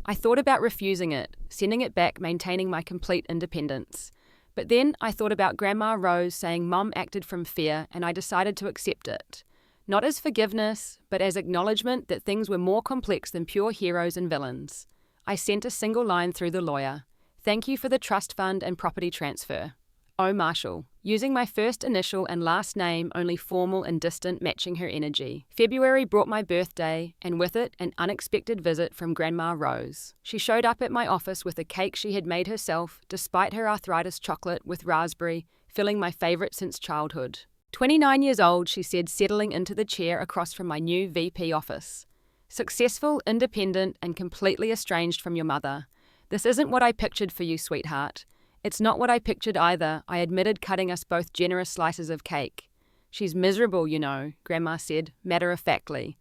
I thought about refusing it, sending it back, maintaining my complete independence. But then I thought about Grandma Rose saying Mum acted from fear, and I decided to accept it. Not as forgiveness, but as acknowledgement that things were more complex than pure heroes and villains. I sent a single line through the lawyer. Thank you for the trust fund and property transfer. O. Marshall, using my first initial and last name, only formal and distant, matching her energy. February brought my birthday, and with it, an unexpected visit from Grandma Rose. She showed up at my office with a cake she had made herself, despite her arthritis chocolate with raspberry, filling my favorite since childhood. 29 years old, she said, settling into the chair across from my new VP office. Successful, independent, and completely estranged from your mother. This isn't what I pictured for you, sweetheart. It's not what I pictured either, I admitted, cutting us both generous slices of cake. She's miserable, you know, Grandma said, matter-of-factly.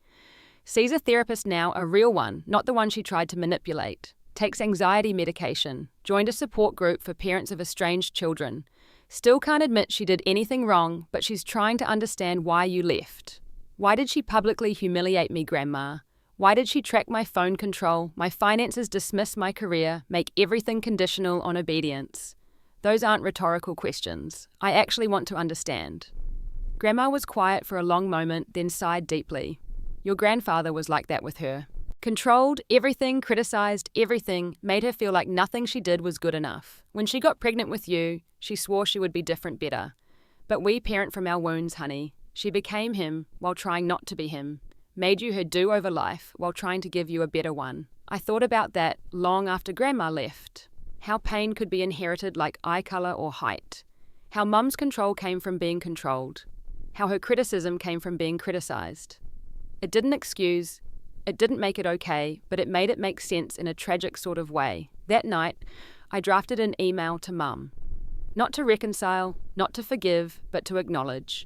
Sees a therapist now, a real one, not the one she tried to manipulate. Takes anxiety medication. Joined a support group for parents of estranged children. Still can't admit she did anything wrong, but she's trying to understand why you left. Why did she publicly humiliate me, Grandma? Why did she track my phone control, my finances, dismiss my career, make everything conditional on obedience? Those aren't rhetorical questions. I actually want to understand. Grandma was quiet for a long moment, then sighed deeply. Your grandfather was like that with her. Controlled everything, criticized everything, made her feel like nothing she did was good enough. When she got pregnant with you, she swore she would be different better. But we parent from our wounds, honey. She became him while trying not to be him. Made you her do-over life while trying to give you a better one. I thought about that long after Grandma left. How pain could be inherited like eye color or height. How Mum's control came from being controlled. How her criticism came from being criticized. It didn't excuse, it didn't make it okay, but it made it make sense in a tragic sort of way. That night, I drafted an email to Mum. Not to reconcile, not to forgive, but to acknowledge.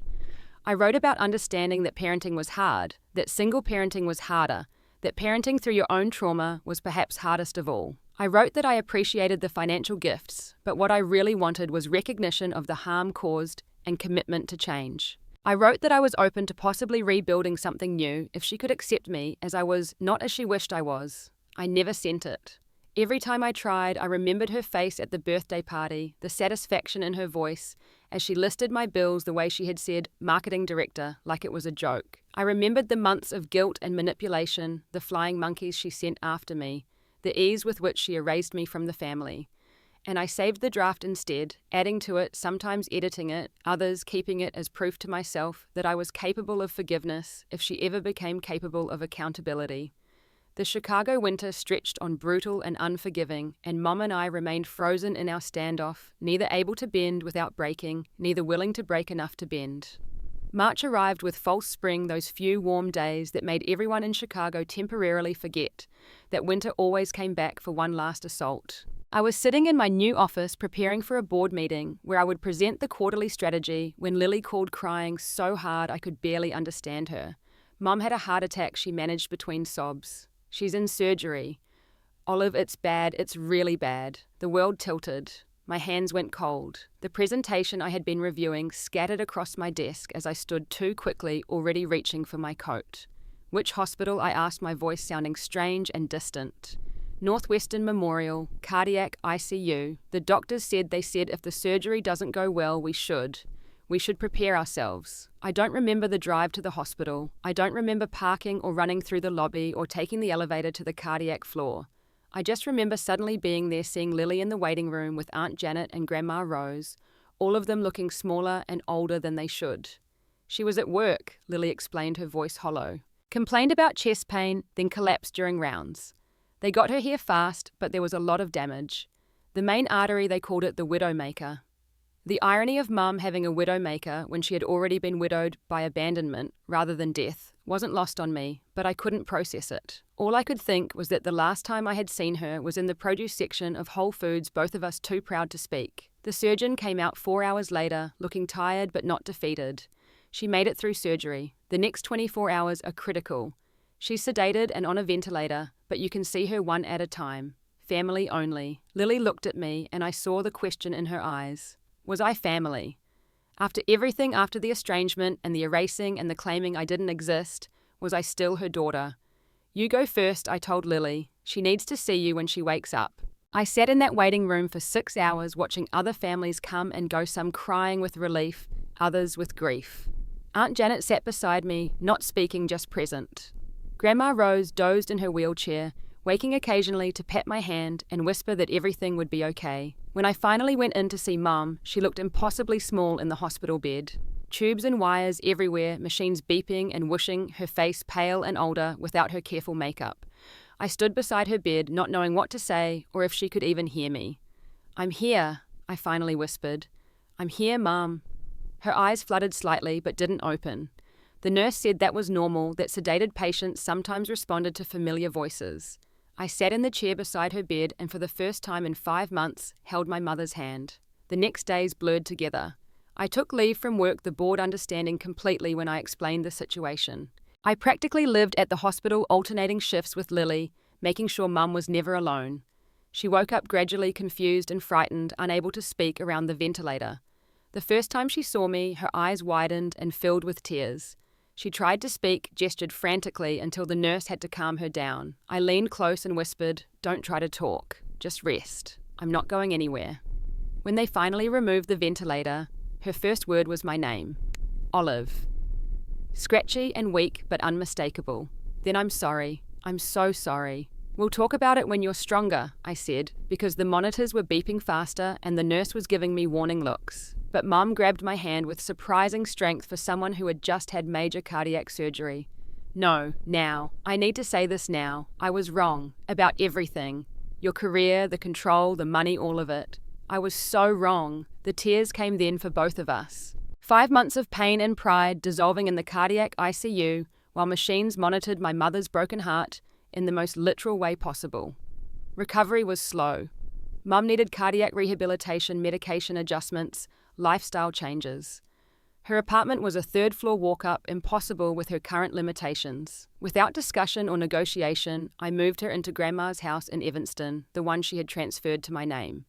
I wrote about understanding that parenting was hard, that single parenting was harder, that parenting through your own trauma was perhaps hardest of all. I wrote that I appreciated the financial gifts, but what I really wanted was recognition of the harm caused and commitment to change. I wrote that I was open to possibly rebuilding something new if she could accept me as I was, not as she wished I was. I never sent it. Every time I tried, I remembered her face at the birthday party, the satisfaction in her voice, as she listed my bills the way she had said marketing director, like it was a joke. I remembered the months of guilt and manipulation, the flying monkeys she sent after me, the ease with which she erased me from the family. And I saved the draft instead, adding to it, sometimes editing it, others keeping it as proof to myself that I was capable of forgiveness if she ever became capable of accountability. The Chicago winter stretched on brutal and unforgiving, and Mom and I remained frozen in our standoff, neither able to bend without breaking, neither willing to break enough to bend. March arrived with false spring, those few warm days that made everyone in Chicago temporarily forget that winter always came back for one last assault. I was sitting in my new office preparing for a board meeting where I would present the quarterly strategy when Lily called crying so hard I could barely understand her. Mom had a heart attack she managed between sobs. She's in surgery. Olive, it's bad, it's really bad. The world tilted. My hands went cold. The presentation I had been reviewing scattered across my desk as I stood too quickly, already reaching for my coat. Which hospital? I asked, my voice sounding strange and distant. Northwestern Memorial, cardiac ICU. The doctors said if the surgery doesn't go well, we should prepare ourselves. I don't remember the drive to the hospital. I don't remember parking or running through the lobby or taking the elevator to the cardiac floor. I just remember suddenly being there, seeing Lily in the waiting room with Aunt Janet and Grandma Rose, all of them looking smaller and older than they should. She was at work, Lily explained, her voice hollow. Complained about chest pain, then collapsed during rounds. They got her here fast, but there was a lot of damage. The main artery, they called it the widowmaker. The irony of Mum having a widowmaker when she had already been widowed by abandonment rather than death wasn't lost on me, but I couldn't process it. All I could think was that the last time I had seen her was in the produce section of Whole Foods, both of us too proud to speak. The surgeon came out 4 hours later, looking tired but not defeated. She made it through surgery. The next 24 hours are critical. She's sedated and on a ventilator, but you can see her one at a time. Family only. Lily looked at me and I saw the question in her eyes. Was I family? After everything, after the estrangement and the erasing and the claiming I didn't exist, was I still her daughter? You go first, I told Lily. She needs to see you when she wakes up. I sat in that waiting room for 6 hours watching other families come and go, some crying with relief, others with grief. Aunt Janet sat beside me, not speaking, just present. Grandma Rose dozed in her wheelchair, waking occasionally to pat my hand and whisper that everything would be okay. When I finally went in to see Mum, she looked impossibly small in the hospital bed. Tubes and wires everywhere, machines beeping and whooshing, her face pale and older without her careful makeup. I stood beside her bed, not knowing what to say or if she could even hear me. I'm here, I finally whispered. I'm here, Mum. Her eyes fluttered slightly but didn't open. The nurse said that was normal, that sedated patients sometimes responded to familiar voices. I sat in the chair beside her bed and for the first time in 5 months held my mother's hand. The next days blurred together. I took leave from work, the board understanding completely when I explained the situation. I practically lived at the hospital, alternating shifts with Lily, making sure Mum was never alone. She woke up gradually, confused and frightened, unable to speak, around the ventilator. The first time she saw me, her eyes widened and filled with tears. She tried to speak, gestured frantically until the nurse had to calm her down. I leaned close and whispered, "Don't try to talk. Just rest. I'm not going anywhere." When they finally removed the ventilator, her first word was my name. Olive. Scratchy and weak, but unmistakable. Then I'm sorry. I'm so sorry. We'll talk about it when you're stronger, I said, because the monitors were beeping faster and the nurse was giving me warning looks. But Mum grabbed my hand with surprising strength for someone who had just had major cardiac surgery. No, now. I need to say this now. I was wrong. About everything. Your career, the control, the money, all of it. I was so wrong. The tears came then for both of us. 5 months of pain and pride dissolving in the cardiac ICU while machines monitored my mother's broken heart in the most literal way possible. Recovery was slow. Mum needed cardiac rehabilitation, medication adjustments, lifestyle changes. Her apartment was a third-floor walk-up, impossible with her current limitations. Without discussion or negotiation, I moved her into Grandma's house in Evanston, the one she had transferred to my name.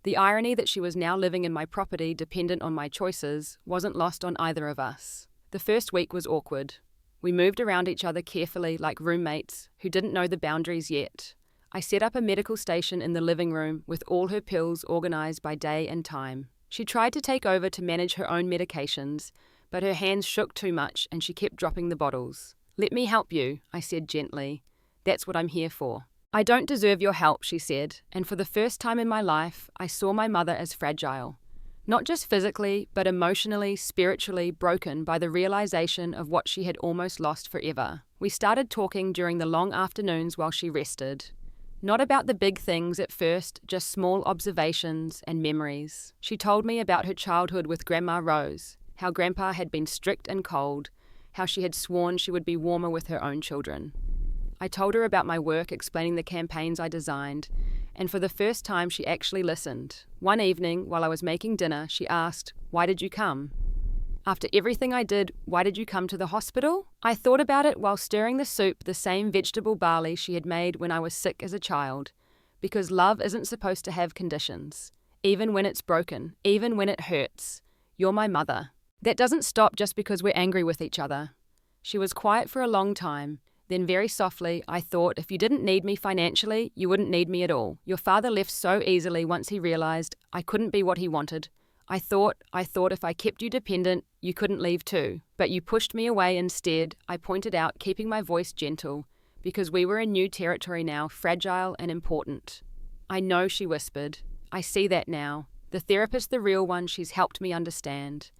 The irony that she was now living in my property dependent on my choices wasn't lost on either of us. The first week was awkward. We moved around each other carefully like roommates who didn't know the boundaries yet. I set up a medical station in the living room with all her pills organized by day and time. She tried to take over to manage her own medications, but her hands shook too much and she kept dropping the bottles. Let me help you, I said gently. That's what I'm here for. I don't deserve your help, she said, and for the first time in my life, I saw my mother as fragile. Not just physically, but emotionally, spiritually broken by the realization of what she had almost lost forever. We started talking during the long afternoons while she rested. Not about the big things at first, just small observations and memories. She told me about her childhood with Grandma Rose, how Grandpa had been strict and cold, how she had sworn she would be warmer with her own children. I told her about my work explaining the campaigns I designed, and for the first time she actually listened. One evening, while I was making dinner, she asked, "Why did you come?" After everything I did, why did you come to the hospital? I thought about it while stirring the soup, the same vegetable barley she had made when I was sick as a child. Because love isn't supposed to have conditions. Even when it's broken, even when it hurts. You're my mother. That doesn't stop just because we're angry with each other. She was quiet for a long time. Then very softly, I thought, if you didn't need me financially, you wouldn't need me at all. Your father left so easily once he realized I couldn't be what he wanted. I thought if I kept you dependent, you couldn't leave too. But you pushed me away instead, I pointed out, keeping my voice gentle, because we were in new territory now, fragile and important. I know, she whispered. I see that now. The therapist, the real one, she's helped me understand.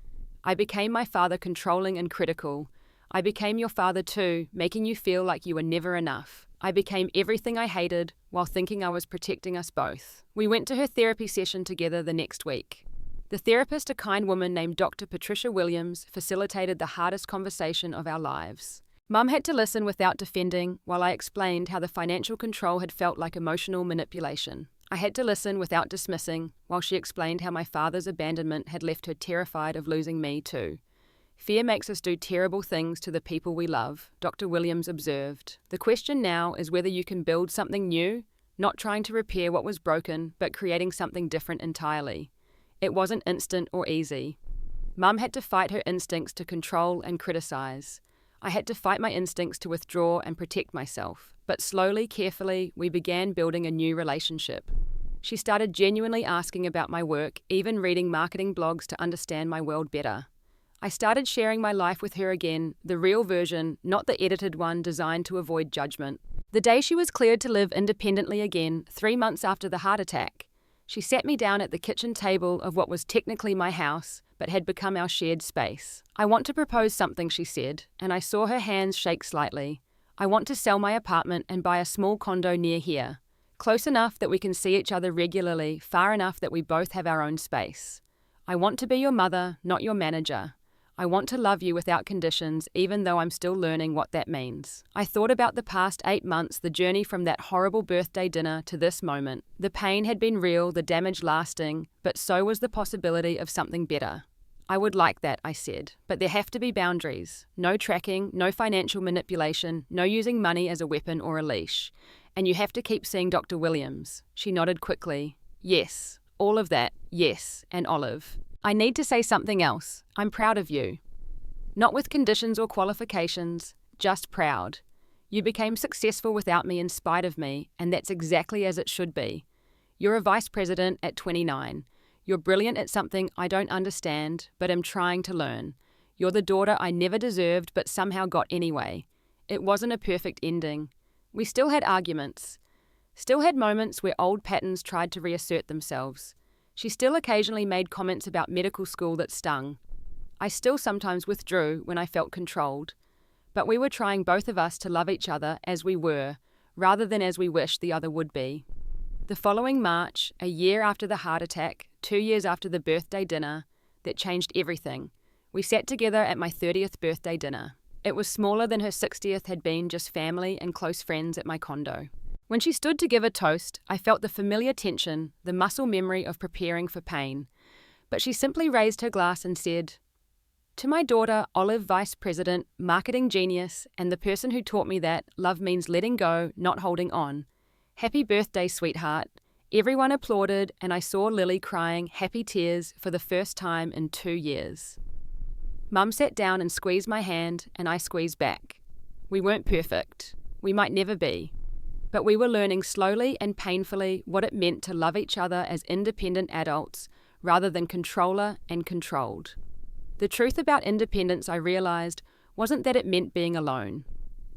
I became my father, controlling and critical. I became your father too, making you feel like you were never enough. I became everything I hated while thinking I was protecting us both. We went to her therapy session together the next week. The therapist, a kind woman named Dr. Patricia Williams, facilitated the hardest conversation of our lives. Mum had to listen without defending while I explained how the financial control had felt like emotional manipulation. I had to listen without dismissing while she explained how my father's abandonment had left her terrified of losing me too. Fear makes us do terrible things to the people we love, Dr. Williams observed. The question now is whether you can build something new, not trying to repair what was broken, but creating something different entirely. It wasn't instant or easy. Mum had to fight her instincts to control and criticize. I had to fight my instincts to withdraw and protect myself. But slowly, carefully, we began building a new relationship. She started genuinely asking about my work, even reading marketing blogs to understand my world better. I started sharing my life with her again, the real version, not the edited one designed to avoid judgment. The day she was cleared to live independently again, 3 months after the heart attack, she sat me down at the kitchen table of what was technically my house, but had become our shared space. I want to propose something, she said, and I saw her hands shake slightly. I want to sell my apartment and buy a small condo near here, close enough that we can see each other regularly, far enough that we both have our own space. I want to be your mother, not your manager. I want to love you without conditions, even though I'm still learning what that means. I thought about the past 8 months, the journey from that horrible birthday dinner to this moment. The pain had been real, the damage lasting, but so was the possibility of something better. I would like that, I said, but there have to be boundaries. No tracking, no financial manipulation, no using money as a weapon or a leash. And you have to keep seeing Dr. Williams. She nodded quickly. Yes, all of that, yes, and Olive. I need to say something else. I'm proud of you. Not with conditions or qualifications, just proud. You became successful without me in spite of me, and that's exactly as it should be. You're a vice president at 29. You're brilliant at something I don't understand, but am trying to learn. You're the daughter I never deserved, but somehow got anyway. It wasn't a perfect ending. We still had arguments. Still had moments where old patterns tried to reassert themselves. She still occasionally made comments about medical school that stung. I still sometimes withdrew when I felt controlled. But we were trying, both of us, to love each other as we were, rather than as we wished the other would be. The following March, a year after the heart attack, 2 years after the birthday dinner, that changed everything, we sat together at my 30th birthday dinner. It was smaller than her 60th had been, just family and close friends at my condo. When she stood to give a toast, I felt the familiar tension, the muscle memory of preparing for pain. But she simply raised her glass and said, "To my daughter, Olive Vice President, marketing genius, and the person who taught me that love means letting go, not holding on. Happy birthday, sweetheart." Everyone applauded, and I saw Lily crying happy tears for the first time in 2 years. Mum sat down and squeezed my hand, and I squeezed back. We weren't perfect. We might never be. But we were learning slowly and painfully what it meant to love each other as independent adults rather than controller and controlled. The truth about independence, I realized, wasn't that it meant being alone.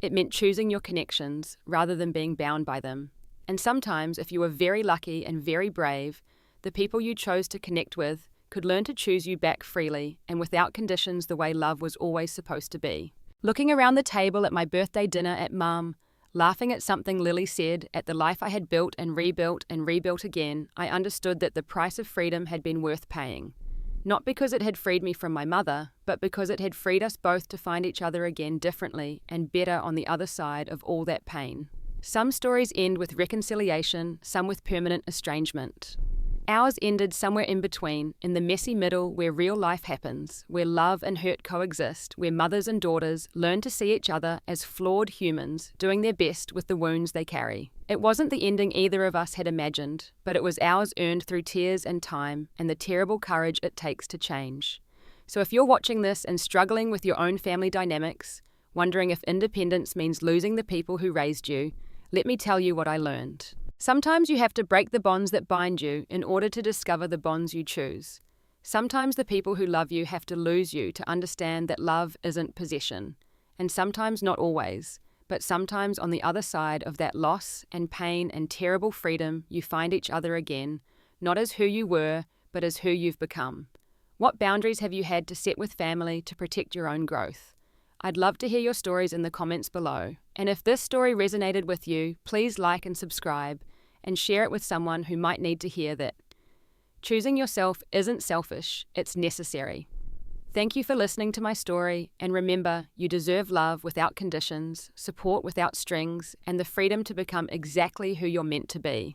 It meant choosing your connections rather than being bound by them. And sometimes, if you were very lucky and very brave, the people you chose to connect with could learn to choose you back freely and without conditions, the way love was always supposed to be. Looking around the table at my birthday dinner at Mum, laughing at something Lily said, at the life I had built and rebuilt again, I understood that the price of freedom had been worth paying. Not because it had freed me from my mother, but because it had freed us both to find each other again differently and better on the other side of all that pain. Some stories end with reconciliation, some with permanent estrangement. Ours ended somewhere in between, in the messy middle where real life happens, where love and hurt coexist, where mothers and daughters learn to see each other as flawed humans doing their best with the wounds they carry. It wasn't the ending either of us had imagined, but it was ours earned through tears and time and the terrible courage it takes to change. So if you're watching this and struggling with your own family dynamics, wondering if independence means losing the people who raised you, let me tell you what I learned. Sometimes you have to break the bonds that bind you in order to discover the bonds you choose. Sometimes the people who love you have to lose you to understand that love isn't possession. And sometimes, not always, but sometimes on the other side of that loss and pain and terrible freedom, you find each other again, not as who you were, but as who you've become. What boundaries have you had to set with family to protect your own growth? I'd love to hear your stories in the comments below. And if this story resonated with you, please like and subscribe and share it with someone who might need to hear that. Choosing yourself isn't selfish, it's necessary. Thank you for listening to my story, and remember, you deserve love without conditions, support without strings, and the freedom to become exactly who you're meant to be.